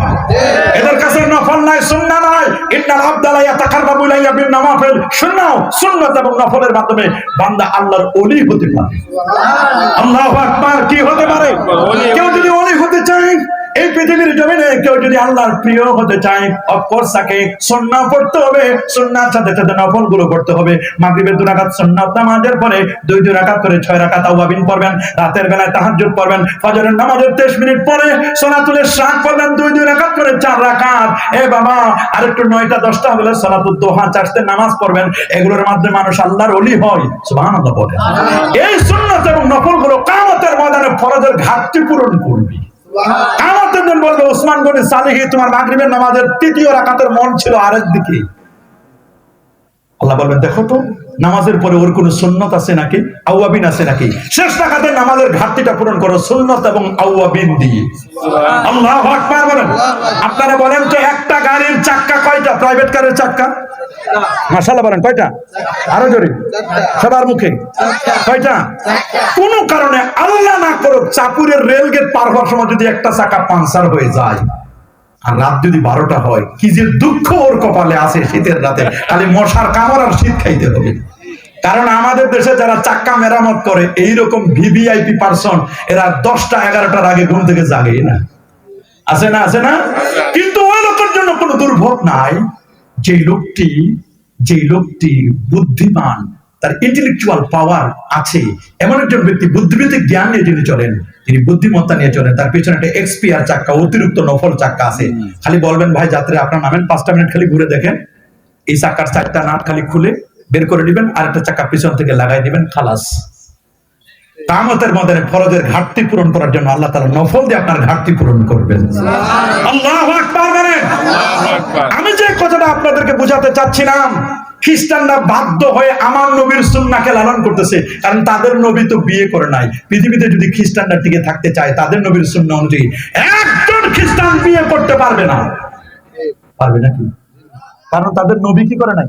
এদের কাছে নফল নাই, সুন্নাহ নাই। ইন্নাল আবদা লা ইয়াতাকাররাবু ইলাইয়া বিন নওয়াফিল, সুন্নাহ, সুন্নাত এবং নফলের মাধ্যমে বান্দা আল্লাহর ওলি হতে পারে। আল্লাহু আকবার। কি হতে পারে? কেউ যদি ওলি হতে চায়, এই পৃথিবীর জমিনে কেউ যদি আল্লাহর প্রিয় হতে চায়, অফকোর্স তাকে সুন্নাহ পড়তে হবে, সুন্নাহর সাথে সাথে নফল গুলো পড়তে হবে। মাগরিবের 2 রাকাত সুন্নাত নামাজের পরে 2 রাকাত করে 6 রাকাত আওয়াবিন পড়বেন, রাতের বেলায় তাহাজ্জুদ পড়বেন, ফজরের নামাজের 23 মিনিট পরে সালাতুল ইশরাক পড়বেন 2 রাকাত করে 4 রাকাত। এ বাবা, আর একটু 9টা 10টা হলে সালাতুদ দুহা, চারটে নামাজ পড়বেন। এগুলোর মাধ্যমে মানুষ আল্লাহর ওলি হয়। সুবহানাল্লাহ বলেন। এই সুন্নাত এবং নফল গুলো কিয়ামতের ময়দানে ফরজের ঘাটতি পূরণ করবে। কিয়ামতের দিন বলবে, ওসমান গনি সালেহী, তোমার মাগরিবের নামাজের 3য় রাকাতের মন ছিল আরেক দিকে। আল্লাহ বলবেন, দেখো তো নামাজের পরে ওর কোন সুন্নত আছে নাকি, আওয়াবিন আছে নাকি? শেষ রাকাতের নামাজের ঘাটতিটা পূরণ করো সুন্নত এবং আওয়াবিন দিয়ে। আল্লাহু আকবার বলেন। আপনারা বলেন তো, একটা গাড়ির চাক্কা কয়টা? প্রাইভেট কারের চাক্কা মাশাআল্লাহ বলেন কয়টা? আরো জোরে, সবার মুখে কয়টা? কোন কারণে আল্লাহ না করুক, চাপুরের রেল গেট পার হওয়ার সময় যদি একটা চাকা পাংচার হয়ে যায়, আর রাত যদি 12টা হয়, কি যে দুঃখ ওর কপালে আছে শীতের রাতে, খালি মশার কামড় আর শীত খাইতে হবে। কারণ আমাদের দেশে যারা চাক্কা মেরামত করে, এইরকম ভিভিআইপি পারসন, এরা 10টা 11টার আগে ঘুম থেকে জাগে না। আছে না? আছে না? কিন্তু ওই লোকের জন্য কোনো দুর্ভোগ নাই। যে লোকটি বুদ্ধিমান, তার ইন্টেলেকচুয়াল পাওয়ার আছে, এমন একজন ব্যক্তি, বুদ্ধিবৃত্তিক জ্ঞান নিয়ে যিনি চলেন, তিনি বুদ্ধিমত্তা নিয়ে চলেন, তার পেছনে একটা এক্সপিআর চাক্কা, অতিরিক্ত নফল চাক্কা আছে। খালি বলবেন, ভাই যাত্রী আপনার নামেন, 5টা মিনিট খালি ঘুরে দেখেন, এই চাক্কার 4টা নাট খালি খুলে বের করে দিবেন, আর একটা চাক্কা পিছন থেকে লাগাই দিবেন, খালাস। কিয়ামতের ময়দানে ফরজের ঘাটতি পূরণ করার জন্য আল্লাহ তাআলা নফল দিয়ে আপনার ঘাটতি পূরণ করবেন। আল্লাহু আকবার বলেন। আমি যে কথাটা আপনাদেরকে বোঝাতে চাচ্ছিলাম, খ্রিস্টানরা বাধ্য হয়ে আমার নবীর সুন্নাহকে লালন করতেছে, কারণ তাদের নবী তো বিয়ে করে নাই। পৃথিবীতে যদি খ্রিস্টানরা টিকে থাকতে চায়, তাদের নবীর সুন্নাহ অনুযায়ী একজন খ্রিস্টান বিয়ে করতে পারবে না। পারবে নাকি? কারণ তাদের নবী কি করে নাই?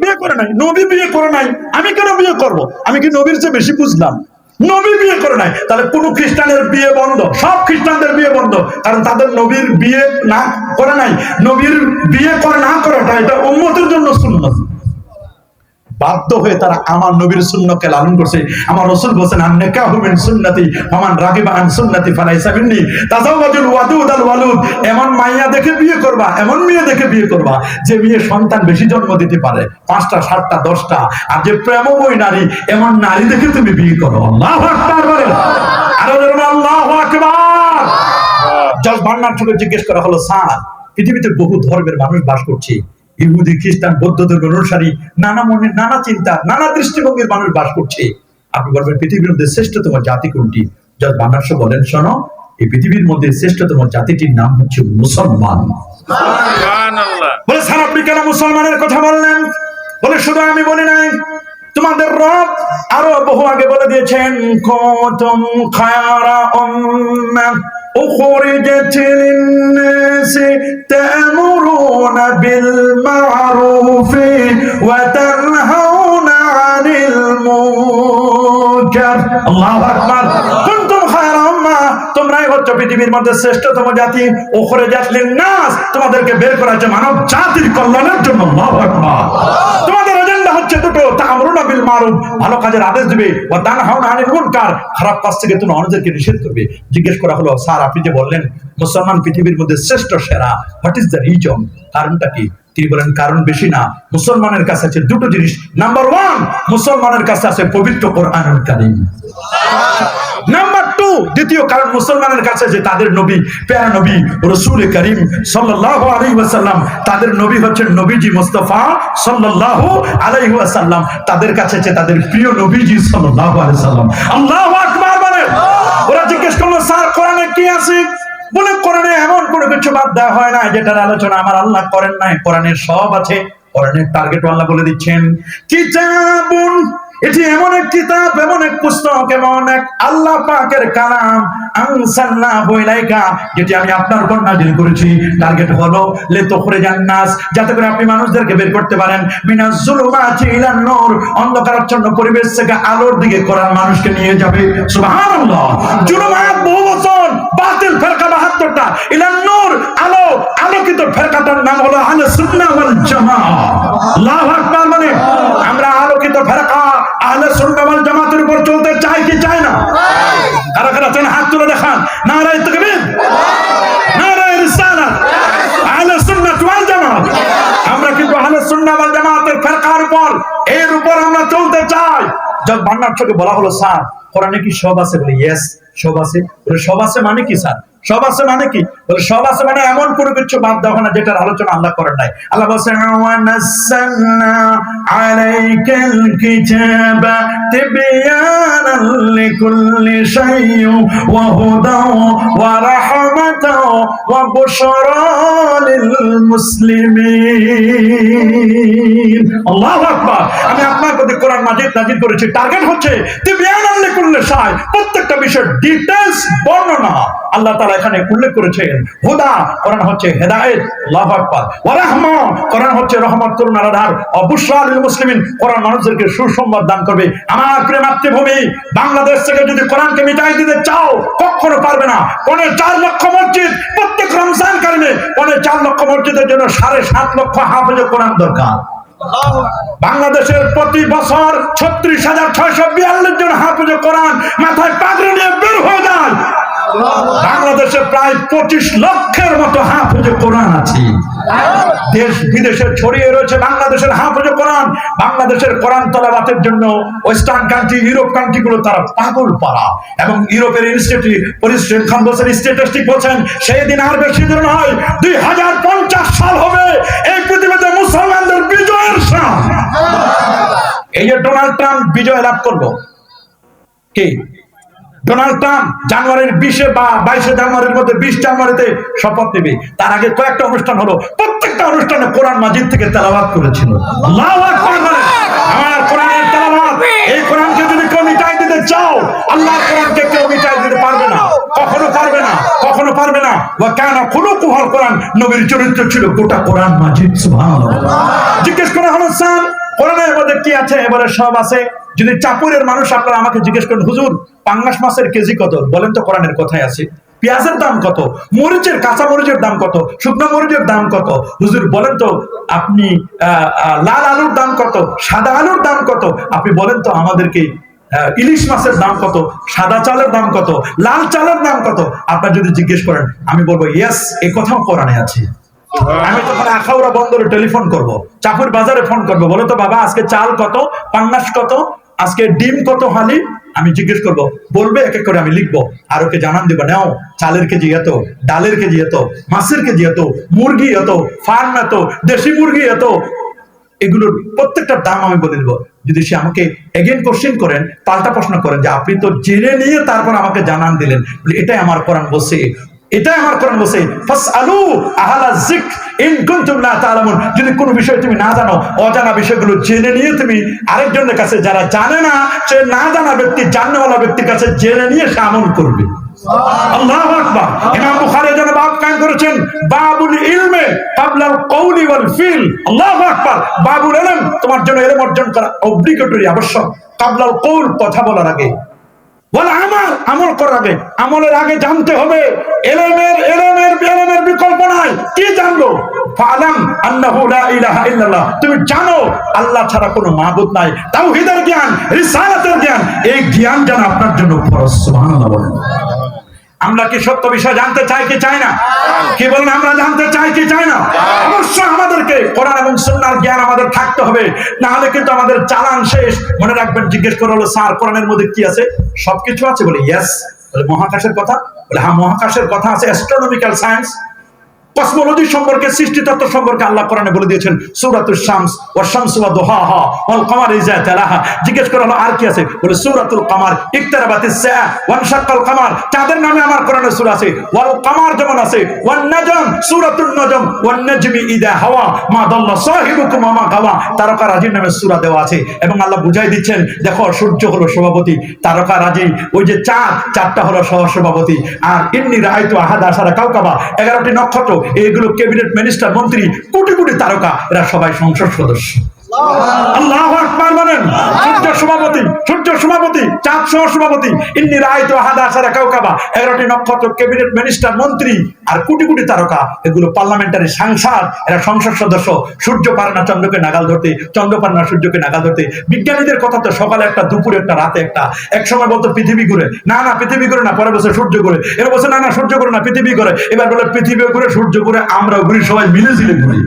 বিয়ে করে নাই। নবী বিয়ে করে নাই, আমি কেন বিয়ে করব? আমি কি নবীর চেয়ে বেশি বুঝলাম? নবী বিয়ে করে নাই, তাহলে কোন খ্রিস্টানের বিয়ে বন্ধ, সব খ্রিস্টানদের বিয়ে বন্ধ, কারণ তাদের নবীর বিয়ে না করে নাই। নবীর বিয়ে করে না করাটা এটা উম্মতের জন্য সুন্নাত। বাধ্য হয়ে তারা আমার নবীর সুন্নাহকে লালন করছে। আমার রাসূল বলেছেন, আন-নিকাহু মিন সুন্নতি ফামান রাগিবা আন সুন্নতি ফালাইসা মিন্নি। তাজাওয়াজুল ওয়াদুদ আল ওয়ালুদ। এমন মাইয়া দেখে বিয়ে করবা, এমন মেয়ে দেখে বিয়ে করবা যে মেয়ে সন্তান বেশি জন্ম দিতে পারে, 5টা 7টা 10টা। আর যে প্রেমময় নারী, এমন নারী দেখে তুমি বিয়ে করো। আল্লাহু আকবার বলেন। আরো বলেন আল্লাহু আকবার। জজ বান্নার থেকে জিজ্ঞেস করা হলো, স্যার পৃথিবীতে বহু ধর্মের মানুষ বাস করছে, ইহুদি, খ্রিস্টান, বৌদ্ধ ধর্মের অনুসারী, নানা মনের, নানা চিন্তা, নানা দৃষ্টিভঙ্গির মানুষ বাস করছে, আপনি বলবেন পৃথিবীর মধ্যে শ্রেষ্ঠতম জাতি কোনটি? জজ বানার্স বলেন, শোনো, এই পৃথিবীর মধ্যে শ্রেষ্ঠতম জাতিটির নাম হচ্ছে মুসলমান। বলে স্যার আপনি কেন মুসলমানের কথা বললেন? বলে শুধু আমি বলি নাই, তোমাদের রব আরো বহু আগে বলে দিয়েছেন, কুনতুম খায়রা উম্মাহ উখরিজাত লিন-নাস তা'মুরুনা বিল মা'রুফি ওয়া তানহাউনা 'আনিল মুনকার। আল্লাহু আকবার। কুনতুম খায়রা উম্মাহ, তোমরাই হচ্ছে পৃথিবীর মধ্যে শ্রেষ্ঠতম জাতি। উখরিজাত লিন-নাস, তোমাদেরকে বের করা হয়েছে মানব জাতির কল্যাণের জন্য। আল্লাহু আকবার। তোমাদের এজেন্ডা হচ্ছে দুটো, তা'মুরুনা বিল মা'রুফ, ভালো কাজের আদেশ দিবে, ওয়া তানহাউনা আনিল মুনকার, খারাপ কাজ থেকে তোমরা অন্যদেরকে নিষেধ করবে। জিজ্ঞেস করা হলো, স্যার আপনি যে বললেন মুসলমান পৃথিবীর মধ্যে শ্রেষ্ঠ সেরা, হোয়াট ইজ দ্য রিজন? কারণটা কি? তিনি বলেন কারণ বেশি না, মুসলমানের কাছে আছে দুটো জিনিস। নাম্বার 1, মুসলমানের কাছে আছে পবিত্র কোরআনুল কারীম। নাম্বার 2, দ্বিতীয় কারণ মুসলমানের কাছে যে তাদের নবী, প্যারা নবী রাসূল করিম সাল্লাল্লাহু আলাইহি ওয়াসাল্লাম, তাদের নবী হচ্ছেন নবীজি মুস্তাফা সাল্লাল্লাহু আলাইহি ওয়াসাল্লাম, তাদের কাছে যে তাদের প্রিয় নবীজি সাল্লাল্লাহু আলাইহি ওয়াসাল্লাম। আল্লাহু আকবার বলেন। ওরা জিজ্ঞেস করলো, স্যার কোরআনে কি আছে? বলে কোরআনে এমন কোনো কিছু বাদ দেওয়া হয় না যেটার আলোচনা আমার আল্লাহ করেন নাই। কোরআনের সব আছে। কোরআনের টার্গেট আল্লাহ বলে দিচ্ছেন, কিতাবুন, এটি এমন এক কিতাব, এমন এক পুস্তক, এমন এক আল্লাহ পাকের কালাম, আনসালনাহু ইলাইকা, যেটি আমি আপনার উপর নাযিল করেছি। টার্গেট হলো লিতুখরিজান নাস, যাতে করে আপনি মানুষদেরকে বের করতে পারেন, মিনাজ যুলুমাতি ইলান নূর, অন্ধকারাচ্ছন্ন পরিবেশ থেকে আলোর দিকে কোরআন মানুষকে নিয়ে যাবে। সুবহানাল্লাহ। যুলুমাত বহু বচন, বাতিল ফেরকা 72টা, ইলান নূর আলো, আলোকিত ফেরকাটার নাম হলো আহলে সুন্নাহ ওয়াল জামাআহ। আল্লাহু আকবার। মানে আমরা আলোকিত ফেরকা আহলে সুন্নাহ ওয়াল জামাতের উপর চলতে চাই কি চাই না? কারা কারা চান হাত তুলে দেখান। নারায়ে তাকবীর, নারায়ে রিসালাত, আহলে সুন্নাহ ওয়াল জামাত। আমরা কিন্তু আহলে সুন্নাহ ওয়াল জামাতের ফেরকার উপর, এর উপর আমরা চলতে চাই। যখন বান্নারকে বলা হলো, স্যার কোরআনে কি সব আছে? বলে ইয়েস সব আছে। বলে সব আছে মানে কি স্যার? সব আছে মানে কি? বলে সব আছে মানে এমন কোনো কিছু বাদ দেওয়া না যেটার আলোচনা আল্লাহ করেন নাই। আল্লাহ বলেন, ওয়া নাযালনা আলাইকাল কিতাবা তিবয়ানান লিকুল্লি শাইইন ওয়া হুদাও ওয়া রাহমাতাও ওয়া বুশরা লিল মুসলিমিন। আল্লাহু আকবার। আমি আপনার প্রতি কোরআন মাজিদ নাযিল করেছি। টার্গেট হচ্ছে তিবয়ানান লিকুল্লি শাই, প্রত্যেকটা বিষয়ের ডিটেইলস বর্ণনা আল্লাহ তাআলা এখানে উল্লেখ করেছেন। হুদা, কোরআন হচ্ছে হেদায়েত। আল্লাহু আকবার। ওয়া রাহমা, কোরআন হচ্ছে রহমত করুণার আধার। অবুশরা লিল মুসলিমিন, কোরআন মানুষদেরকে সুসংবাদ দান করবে। আমার প্রিয় মাতৃভূমি বাংলাদেশ থেকে যদি কোরআনকে মিটাই দিতে চাও, কখনো পারবে না। 4 লক্ষ মসজিদ, প্রত্যেক রমজান কারিমে 4 লক্ষ মসজিদের জন্য 7.5 লক্ষ হাফেজ কোরআন দরকার। বাংলাদেশের প্রতি বছর 36,642 জন হাফেজ কোরআন মাথায় পাগড়ি নিয়ে বের হয়ে যায়। বাংলাদেশে প্রায় 25 লক্ষের মতো হাফেজ কোরআন আছে। দেশ বিদেশে ছড়িয়ে রয়েছে বাংলাদেশের হাফেজ কোরআন। বাংলাদেশের কোরআন তেলাওয়াতের জন্য ওয়েস্টার্ন কান্ট্রি, ইউরোপ কান্ট্রি গুলো তারা পাগল পারা। এবং ইউরোপের ইনস্টিটিউট খান বছর স্ট্যাটিস্টিক বলছেন, সেই দিন আর বেশি দূর নয়, 2050 সাল হবে এই পৃথিবীতে মুসলমানদের বিজয়ের সাল। এই যে ডোনাল্ড ট্রাম্প বিজয় লাভ করলো, কি ডোনাল্ড ট্রাম্প জানুয়ারির 20 বা 22 জানুয়ারির মধ্যে 20 জানুয়ারিতে শপথ নেবে। তার আগে কয়েকটা অনুষ্ঠান হলো, প্রত্যেকটা অনুষ্ঠানে কোরআন মাজিদ থেকে তেলাওয়াত করেছিল। আল্লাহু আকবার। আমার কোরআনের তেলাওয়াত, এই কোরআনকে যদি কেউ মিটাই দিতে চাও, আল্লাহর কোরআনকে কেউ মিটাই দিতে পারবে না, কখনো পারবে না, কখনো পারবে না। ওয়া কানা খুলুকুল কোরআন, নবীর চরিত্র ছিল গোটা কোরআন মাজিদ। সুবহানাল্লাহ। জিজ্ঞেস করা হলো, স্যার কোরআনের মধ্যে কি আছে? এবারে সব আছে। যদি চাপুরের মানুষ আপনারা আমাকে জিজ্ঞেস করেন, হুজুর পাঙ্গাস মাছের কেজি কত, বলেন তো কোরআনের কোথায় আছে? পেঁয়াজের দাম কত, মরিচের, কাঁচা মরিচের দাম কত, শুকনো মরিচের দাম কত, হুজুর বলেন তো আপনি লাল আলুর দাম কত, সাদা আলুর দাম কত, আপনি বলেন তো আমাদেরকে ইলিশ মাছের দাম কত, সাদা চালের দাম কত, লাল চালের দাম কত। আপনার যদি জিজ্ঞেস করেন, আমি বলবো ইয়েস, এই কথাও কোরআনে আছে। আমি তখন আখাউড়া বন্দরে টেলিফোন করব, চাপুর বাজারে ফোন করব, বলো তো বাবা আজকে চাল কত, পাঙ্গাস কত, আজকে ডিম কত হালি। আমি জিজ্ঞেস করব, বলবে, এক এক করে আমি লিখবো, আর ওকে জানান দেবো, নাও চালের কেজি এত, ডালের কেজি এত, মাছের কেজি এত, মুরগি এত, ফার্ম এত, দেশি মুরগি এত, এগুলোর প্রত্যেকটা দাম আমি বলে দেবো। যদি সে আমাকে এগেন কোশ্চেন করেন, পাল্টা প্রশ্ন করেন যে আপনি তো জেনে নিয়ে তারপর আমাকে জানান দিলেন, এটাই আমার কোরআন বলছে, এটাই আমার কোরআন বলছে ফাসআলু আহলা যিকর ইন কুনতুম লা তা'লামুন। যদি কোনো বিষয় তুমি না জানো, অজানা বিষয়গুলো জেনে নিয়ে তুমি আরেকজনের কাছে, যারা জানে না সে না জানা ব্যক্তি জাননেওয়ালা ব্যক্তির কাছে জেনে নিয়ে সে আমল করবে। আল্লাহু আকবার। ইমাম বুখারী যেন বাব কায়েম করেছেন, বাবুল ইলমে ক্বাবলাল কওলি ওয়াল ফিল। আল্লাহু আকবার। বাবুল ইলম, তোমার জন্য ইলম অর্জন করা অব্লিগেটরি, আবশ্যক। ক্বাবলাল কওল, কথা বলার আগে, ওয়াল আমাল, আমল করার আগে, আমলের আগে জানতে হবে। ইলমের বিকল্প নাই। কি জানলো? ফালাম আন্নাহু লা ইলাহা ইল্লাল্লাহ, তুমি জানো আল্লাহ ছাড়া কোনো মাবুদ নাই। তাওহীদের জ্ঞান, রিসালাতের জ্ঞান, এই জ্ঞান জানা আপনার জন্য ফরজ। সুবহানাল্লাহ বলেন। আমরা কি সত্য বিষয় জানতে চাই কি চাই না? কি বলেন, আমরা জানতে চাই কি চাই না? অবশ্যই আমাদেরকে কোরআন এবং সুন্নাহর জ্ঞান আমাদের থাকতে হবে, না হলে কিন্তু আমাদের চালান শেষ। মনে রাখবেন, জিজ্ঞেস করা হলো স্যার কোরআনের মধ্যে কি আছে? সবকিছু আছে। বলে ইয়েস। বলে মহাকাশের কথা? বলে হ্যাঁ, মহাকাশের কথা আছে। অ্যাস্ট্রোনমিক্যাল সায়েন্স, কসমোলজি সম্পর্কে, সৃষ্টিতত্ত্ব সম্পর্কে আল্লাহ কোরআনে বলে দিয়েছেন সূরাতুশ শামস ওয়াশ শামসু ওয়া দুহাহা ওয়াল কমারি ইযা তালাহা। জিজ্ঞেস করা হলো আর কি আছে? বলে সূরাতুল কমার, ইকতারাবাতিস সাআ ওয়ান শাক্কাল কমার, চাঁদের নামে আমার কোরআনে সূরা আছে। ওয়াল কমার যেমন আছে, ওয়ান নাজম, সূরাতুন নজম, ওয়ান নাজমি ইযা হাওয়া মা দাল্লা সাহিবুকুম ওয়া মা গাওয়া, তারকারাজির নামে সূরা দেওয়া আছে। এবং আল্লাহ বুঝাই দিচ্ছেন, দেখো সূর্য হলো সভাপতি, তারকারাজি ওই যে চাঁদটা হলো সহসভাপতি, আর ইন্নী রাআইতু আহাদা আশারা কাওকাবা, 11টি নক্ষত্র, এইগুলো ক্যাবিনেট মিনিস্টার, মন্ত্রী, কোটি কোটি তারকা, এরা সবাই সংসদ সদস্য। আল্লাহু আকবার বলেন। সূর্য সভাপতি, চাঁদ সহ সভাপতি, ইন্নী রাআইতু আহাদা আশারা কাওকাবা, 11টি নক্ষত্র, ক্যাবিনেট মিনিস্টার, মন্ত্রী, আর কোটি কোটি তারকা, এগুলো পার্লামেন্টারি সাংসদ, এরা সংসদ সদস্য। সূর্য পারে না চন্দ্রকে নাগাল ধরতে, চন্দ্র পারে না সূর্যকে নাগাল ধরতে। বিজ্ঞানীদের কথা তো সকালে একটা, দুপুরে একটা, রাতে একটা। এক সময় বলতো পৃথিবী ঘুরে, না পৃথিবী ঘুরে না, পরে বলছে সূর্য ঘুরে, এবার বলছে না সূর্য ঘুরে না, পৃথিবী ঘুরে, এবার বলে পৃথিবী ঘুরে, সূর্য ঘুরে, আমরাও ঘুরি, সবাই মিলে ঝিলে ঘুরি।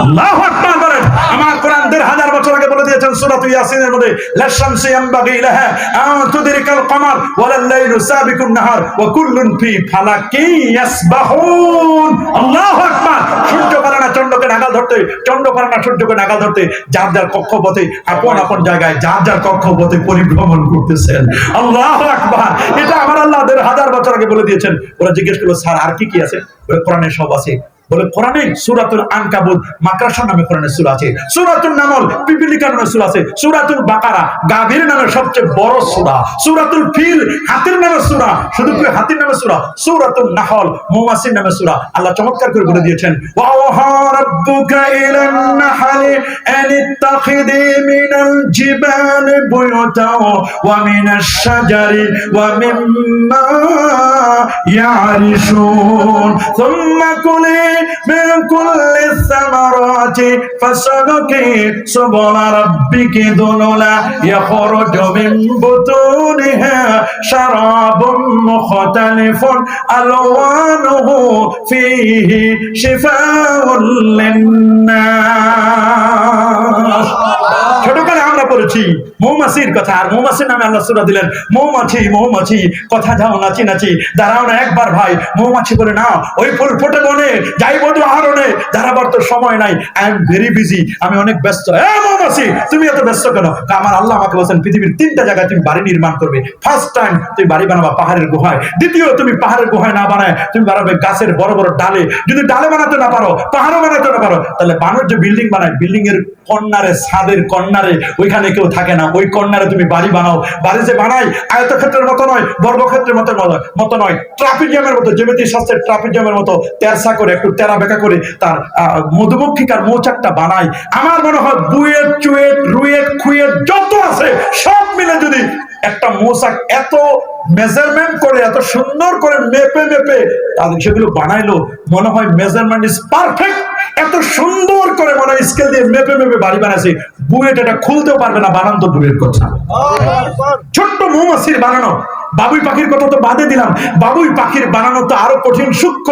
আল্লাহু আকবার বলেন। আমার কোরআন 1000 বছর আগে বলে দিয়েছেন সূরাতুল ইয়াসিনের মধ্যে, লাশ-শামসু ইয়ানবাগি লাহা আন তুদরিকাল কমার ওয়ালাল লাইলু সাবিকুন নাহার ওয়া কুল্লুন ফি ফালাকিন ইয়াসবাহুন। আল্লাহু আকবার। সূর্য পারে না চন্দ্রকে নাগাল ধরতে, চন্দ্র পারে না সূর্যকে নাগাল ধরতে, যার যার কক্ষপথে, আপন আপন জায়গায় যার যার কক্ষপথে পরিভ্রমণ করতেছেন। আল্লাহু আকবার। এটা আমার আল্লাহ 1000 বছর আগে বলে দিয়েছেন। ওরা জিজ্ঞেস করলো স্যার আর কি কি আছে? বলে কোরআনে সব আছে। বলে কোরআনে সূরাতুল আনকাবুত, মাকড়সা নামে কোরআনে সূরা আছে। সূরাতুন নামল, পিপিলিকা নামে সূরা আছে। সূরাতুল বাকারা, গাভীর নামে সবচেয়ে বড় সূরা। সূরাতুল ফিল, হাতির নামে সূরা, শুধু কি হাতির নামে সূরা। সূরাতুন নাহল, মৌমাছির নামে সূরা। আল্লাহ চমৎকার করে বলে দিয়েছেন, ওয়া ওহা রাব্বুকা ইলান নাহলি আন ইত্তাখিযি মিনাল জিবালি বুয়ুতাও ওয়া মিনাশ শাজারি ওয়া মিম্মা ইয়ারিশুন সুম্মা কুলি من كل الثمرات فسلكي سبل ربك ذللا يخرج من بطونها شراب مختلف ألوانه فيه شفاء للناس। ছোটকালে আমরা পড়েছি মৌমাছির কথা, আর মৌমাছির নামে আল্লাহ সূরা দিলেন, মৌমাছি মৌমাছি কথা যাও নাচি নাচি, দাঁড়াও না একবার ভাই। মৌমাছি বলে না, ওই ফুল ফোটে বনে যাই বধু আহরণে, দাঁড়াবার তো সময় নাই, আই এম ভেরি বিজি, আমি অনেক ব্যস্ত। মৌমাছি তুমি এত ব্যস্ত কেন? আমার আল্লাহ আমাকে বলছেন পৃথিবীর 3টা জায়গায় তুমি বাড়ি নির্মাণ করবে। ফার্স্ট টাইম তুমি বাড়ি বানাবা পাহাড়ের গুহায়। দ্বিতীয়, তুমি পাহাড়ের গুহায় না বানায় তুমি বানাবে গাছের বড় বড় ডালে। যদি ডালে বানাতে না পারো, পাহাড়ও বানাতে না পারো, তাহলে বানর যে বিল্ডিং বানায়, বিল্ডিং এর কর্নারে, ছাদের কর্নারে, ওইখানে কেউ থাকে না, ওই কর্নারে তুমি বাড়ি বানাও। বাড়ি যে বানাই আয়তক্ষেত্রের মতো নয়, বর্গক্ষেত্রের মতো নয়, ট্রাপিজিয়ামের মতো, জ্যামিতিক শাস্ত্রের ট্রাপিজিয়ামের মতো তেরসা করে, একটু তেরা বেঁকা করে তার মধুমক্ষিকার মৌচাকটা বানাই। আমার মনে হয় বুয়েট, চুয়েট, রুয়েট, খুয়েট যত আছে সব মিলে যদি একটা মৌচাক এত মেজারমেন্ট করে, এত সুন্দর করে মেপে তাদের সেগুলো বানাইলো, মনে হয় মেজারমেন্ট ইজ পারফেক্ট। এত সুন্দর করে মনে হয় স্কেল দিয়ে মেপে বাড়ি বানাইছে। বুয়েট এটা খুলতেও পারবে না, বানান তো দূরের কথা। ছোট্ট মৌমাছির বানানো বাবুই পাখির কথা তো বাদে দিলাম, বাবুই পাখির বানানো তো আরো কঠিন সূক্ষ্ম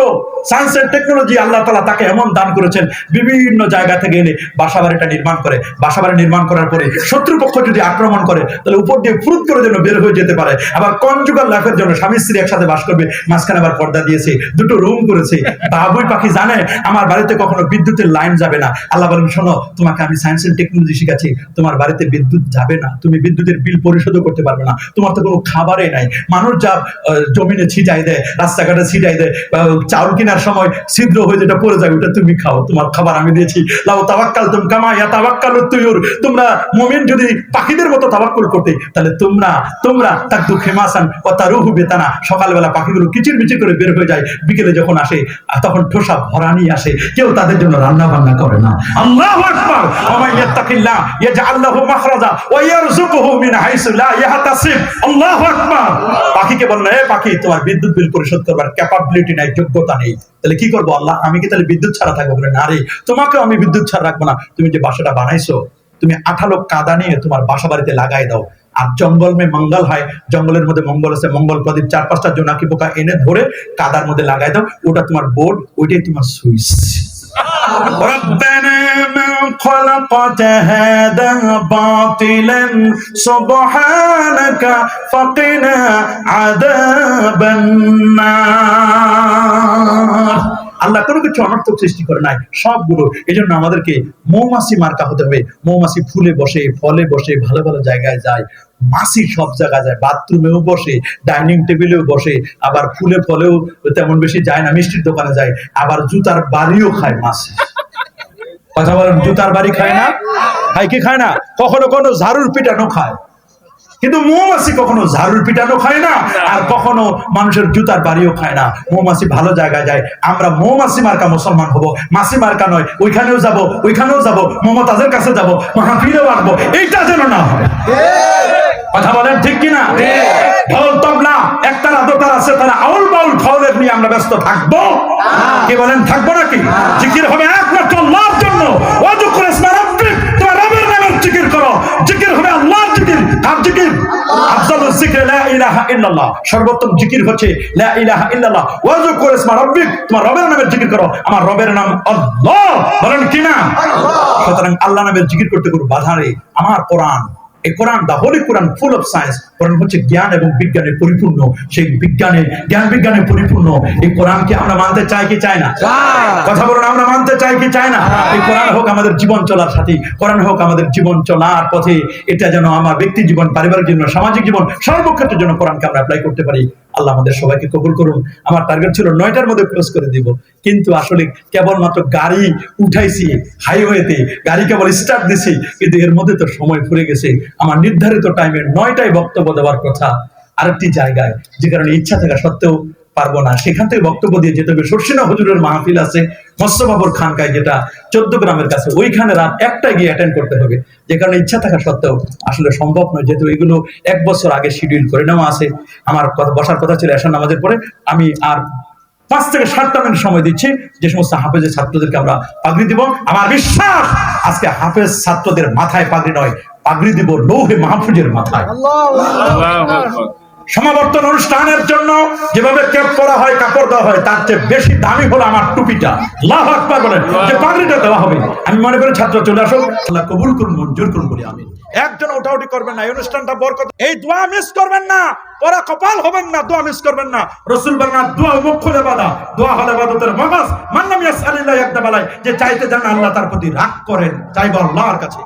সায়েন্স এন্ড টেকনোলজি আল্লাহ তাআলা তাকে এমন দান করেছেন, বিভিন্ন জায়গা থেকে এনে বাসাবাড়িটা নির্মাণ করে, বাসাবাড়ি নির্মাণ করার পরে শত্রুপক্ষ যদি আক্রমণ করে তাহলে উপর দিয়ে ফুরুত করে যেন বের হয়ে যেতে পারে। আবার কনজুগাল লাইফের জন্য স্বামী স্ত্রী একসাথে বাস করবে, মাঝখানে আবার পর্দা দিয়েছে, দুটো রুম করেছে। বাবুই পাখি জানে আমার বাড়িতে কখনো বিদ্যুতের লাইন যাবে না। আল্লাহ বলেন, শোনো, তোমাকে আমি সায়েন্স এন্ড টেকনোলজি শিখাচ্ছি, তোমার বাড়িতে বিদ্যুৎ যাবে না, তুমি বিদ্যুতের বিল পরিশোধও করতে পারবে না, তোমার তো কোনো খাবারই নাই। মানুষ যা জমিনে ছিটাই দেয়, রাস্তাঘাটে ছিটাই দেয়, চাউল কেনার সময় ছিদ্র হয়ে যেটা পড়ে যায় ওটা তুমি খাও, তোমার খাবার আমি দিয়েছি। লাউ তাওয়াক্কালতুম কামা ইয়াতাওয়াক্কালুত তুয়ুর, তোমরা মুমিন যদি পাখিদের মতো তাওয়াক্কুল করতে তাহলে তোমরা তাকদু খিমাসান ওয়া তারুহু বিতানা, সকালবেলা পাখিগুলো কিচিরমিচির করে বের হয়ে যায়, বিকেলে যখন আসে তখন ঠোসা ভরা নিয়ে আসে, কেউ তাদের জন্য রান্না বান্না করে না। আল্লাহু আকবার। ওয়া মান ইয়াত্তাকিল্লাহ ইয়াজআল লাহু মাখরাজা ওয়া ইয়ারযুকুহু মিন হাইসু লা ইয়াহতাসিব। আল্লাহু আকবার। পাখিকে বললেন, এ পাখি, তোমার বিদ্যুৎ বিল পরিশোধ করবার ক্যাপাবিলিটি নাই, যোগ্যতা নেই, তাহলে কি করবো আল্লাহ? আমি কি তাহলে বিদ্যুৎ ছাড়া থাকবো? বলে, না রে, তোমাকেও আমি বিদ্যুৎ ছাড়া রাখবো না। তুমি যে বাসাটা বানাইছো, তুমি 18 কাদা নিয়ে তোমার বাসা বাড়িতে লাগাই দাও। আর জঙ্গল মে মঙ্গল হয়, জঙ্গলের মধ্যে মঙ্গল আছে, মঙ্গল প্রদীপ 4-5টা জোনাকি পোকা এনে ধরে কাদার মধ্যে লাগাই দাও, ওটা তোমার বোর্ড, ওইটাই তোমার সুইচ। ربنا ما خلقت هذا باطلا سبحانك فقنا عذاب النار। আল্লাহ কোনো কিছু অনর্থক সৃষ্টি করে নাই, সবগুলো। এই জন্য আমাদেরকে মৌমাছি মার্কা হতে হবে। মৌমাছি ফুলে বসে, ফলে বসে, ভালো ভালো জায়গায় যায়। মাছি সব জায়গায় যায়, বাথরুমেও বসে, ডাইনিং টেবিলেও বসে, আবার ফুলে ফলেও তেমন বেশি যায় না, মিষ্টির দোকানে যায়, আবার জুতার বাড়িও খায় মাছি। কথা বলেন, জুতার বাড়ি খায় না? খায় কি খায় না? কখনো কোনো ঝাড়ুর পিটানো খায়, কিন্তু মৌমাছি কখনো ঝাড়ুর পিটানো খায় না, আর কখনো মানুষের জুতার বাড়িও খায় না। মৌমাছি ভালো জায়গায় যায়। আমরা মৌমাছি মার্কা মুসলমান হবো, মাছি মার্কা নয়। ওইখানেও যাব, ওইখানেও যাব, মমতাজের কাছে যাব, মাহফিলেও আসবো, এইটা যেন না হয়। কথা বলেন ঠিক কিনা? ঢোল তবলা একতারা দোতারা আছে, তারা আউল বাউল ফাউলের নিয়ে আমরা ব্যস্ত থাকবো? কি বলেন, থাকবো নাকি? জিকির হবে একমাত্র আল্লাহর জন্য। ওয়াজকুর ইসমা রাব্বিক, তোমার রবের নামের জিকির করো। জিকির হবে আল্লাহর জিকির। কার জিকির? আফজালুজ যিকরি লা ইলাহা ইল্লাল্লাহ। সর্বোত্তম জিকির হচ্ছে লা ইলাহা ইল্লাল্লাহ। ওয়াজকুর ইসমা রাব্বিক, তোমার রবের নামের জিকির করো। আমার রবের নাম আল্লাহ, বলেন কি না? সুতরাং আল্লাহ নামের জিকির করতে কোনো বাধা নেই। আমার কোরআন, এই কোরআন, দা হোলি কোরআন, ফুল অফ সায়েন্স। কোরআন হচ্ছে জ্ঞান এবং বিজ্ঞানে পরিপূর্ণ। সেই বিজ্ঞানে, জ্ঞান বিজ্ঞানে পরিপূর্ণ এই কোরআনকে আমরা মানতে চাই কি চাই না? কথা বলুন, আমরা মানতে চাই কি চাই না? এই কোরআন হোক আমাদের জীবন চলার সাথী, কোরআন হোক আমাদের জীবন চলার পথে। এটা যেন আমার ব্যক্তি জীবন, পারিবারিক জীবন, সামাজিক জীবন, সর্বক্ষেত্রের জন্য কোরআনকে আমরা অ্যাপ্লাই করতে পারি। আল্লাহ আমাদের সবাইকে কবুল করুন। আমার টার্গেট ছিল 9টার মধ্যে ক্লোজ করে দিব, কিন্তু আসলে কেবলমাত্র গাড়ি উঠাইছি হাইওয়েতে, গাড়ি কেবল স্টার্ট দিছি, কিন্তু এর মধ্যে তো সময় ফুরে গেছে। আমার নির্ধারিত টাইমে 9টায় বক্তব্য দেওয়ার কথা আরেকটি জায়গায়, যে কারণে ইচ্ছা থাকা সত্ত্বেও পারবো না। সেখান থেকে বক্তব্য দিয়ে যেতে হবে শর্ষিনা হুজুরের মাহফিল আছে মৎস্যবাবুর খানকায়, যেটা 14 গ্রামের কাছে, ওইখানে রাত 1টায় গিয়ে অ্যাটেন্ড করতে হবে। যে কারণে ইচ্ছা থাকা সত্ত্বেও আসলে সম্ভব নয়, যেহেতু এগুলো 1 বছর আগে শিডিউল করে নেওয়া আছে। আমার বসার কথা ছিল এশার নামাজের পরে। আমি আর 5 থেকে 7টা মিনিট সময় দিচ্ছি, যে সমস্ত হাফেজের ছাত্রদেরকে আমরা পাগড়ি দিব। আমার বিশ্বাস আজকে হাফেজ ছাত্রদের মাথায় পাগড়ি নয়, পাগড়ি দিব লৌহে মাহফুজের মাথায়। সমাবর্তন অনুষ্ঠানের জন্য যেভাবে ক্যাপ পরা হয়, কাপড় দেওয়া হয়, তার চেয়ে বেশি দামি হলো আমার টুপিটা। আল্লাহু আকবার বলেন, যে পাগড়িটা দেওয়া হবে। আমি মনে করি ছাত্র চলে আসুক, আল্লাহ কবুল করুন, মঞ্জুর করুন বলি আমিন। একজন উঠাউঠি করবেন না, এই অনুষ্ঠানটা বরকত। এই দোয়া মিস করবেন না, পরা কপাল হবেন না, দোয়া মিস করবেন না। রাসূল বলেন, দোয়া মুখুল ইবাদত, দোয়া হলো ইবাদতের মগজ। মান লাম ইয়াসআলিল্লাহ ইয়াকদাবালাই, যে চাইতে জানা আল্লাহ তার প্রতি রাগ করেন, চাইবো আল্লাহর কাছে।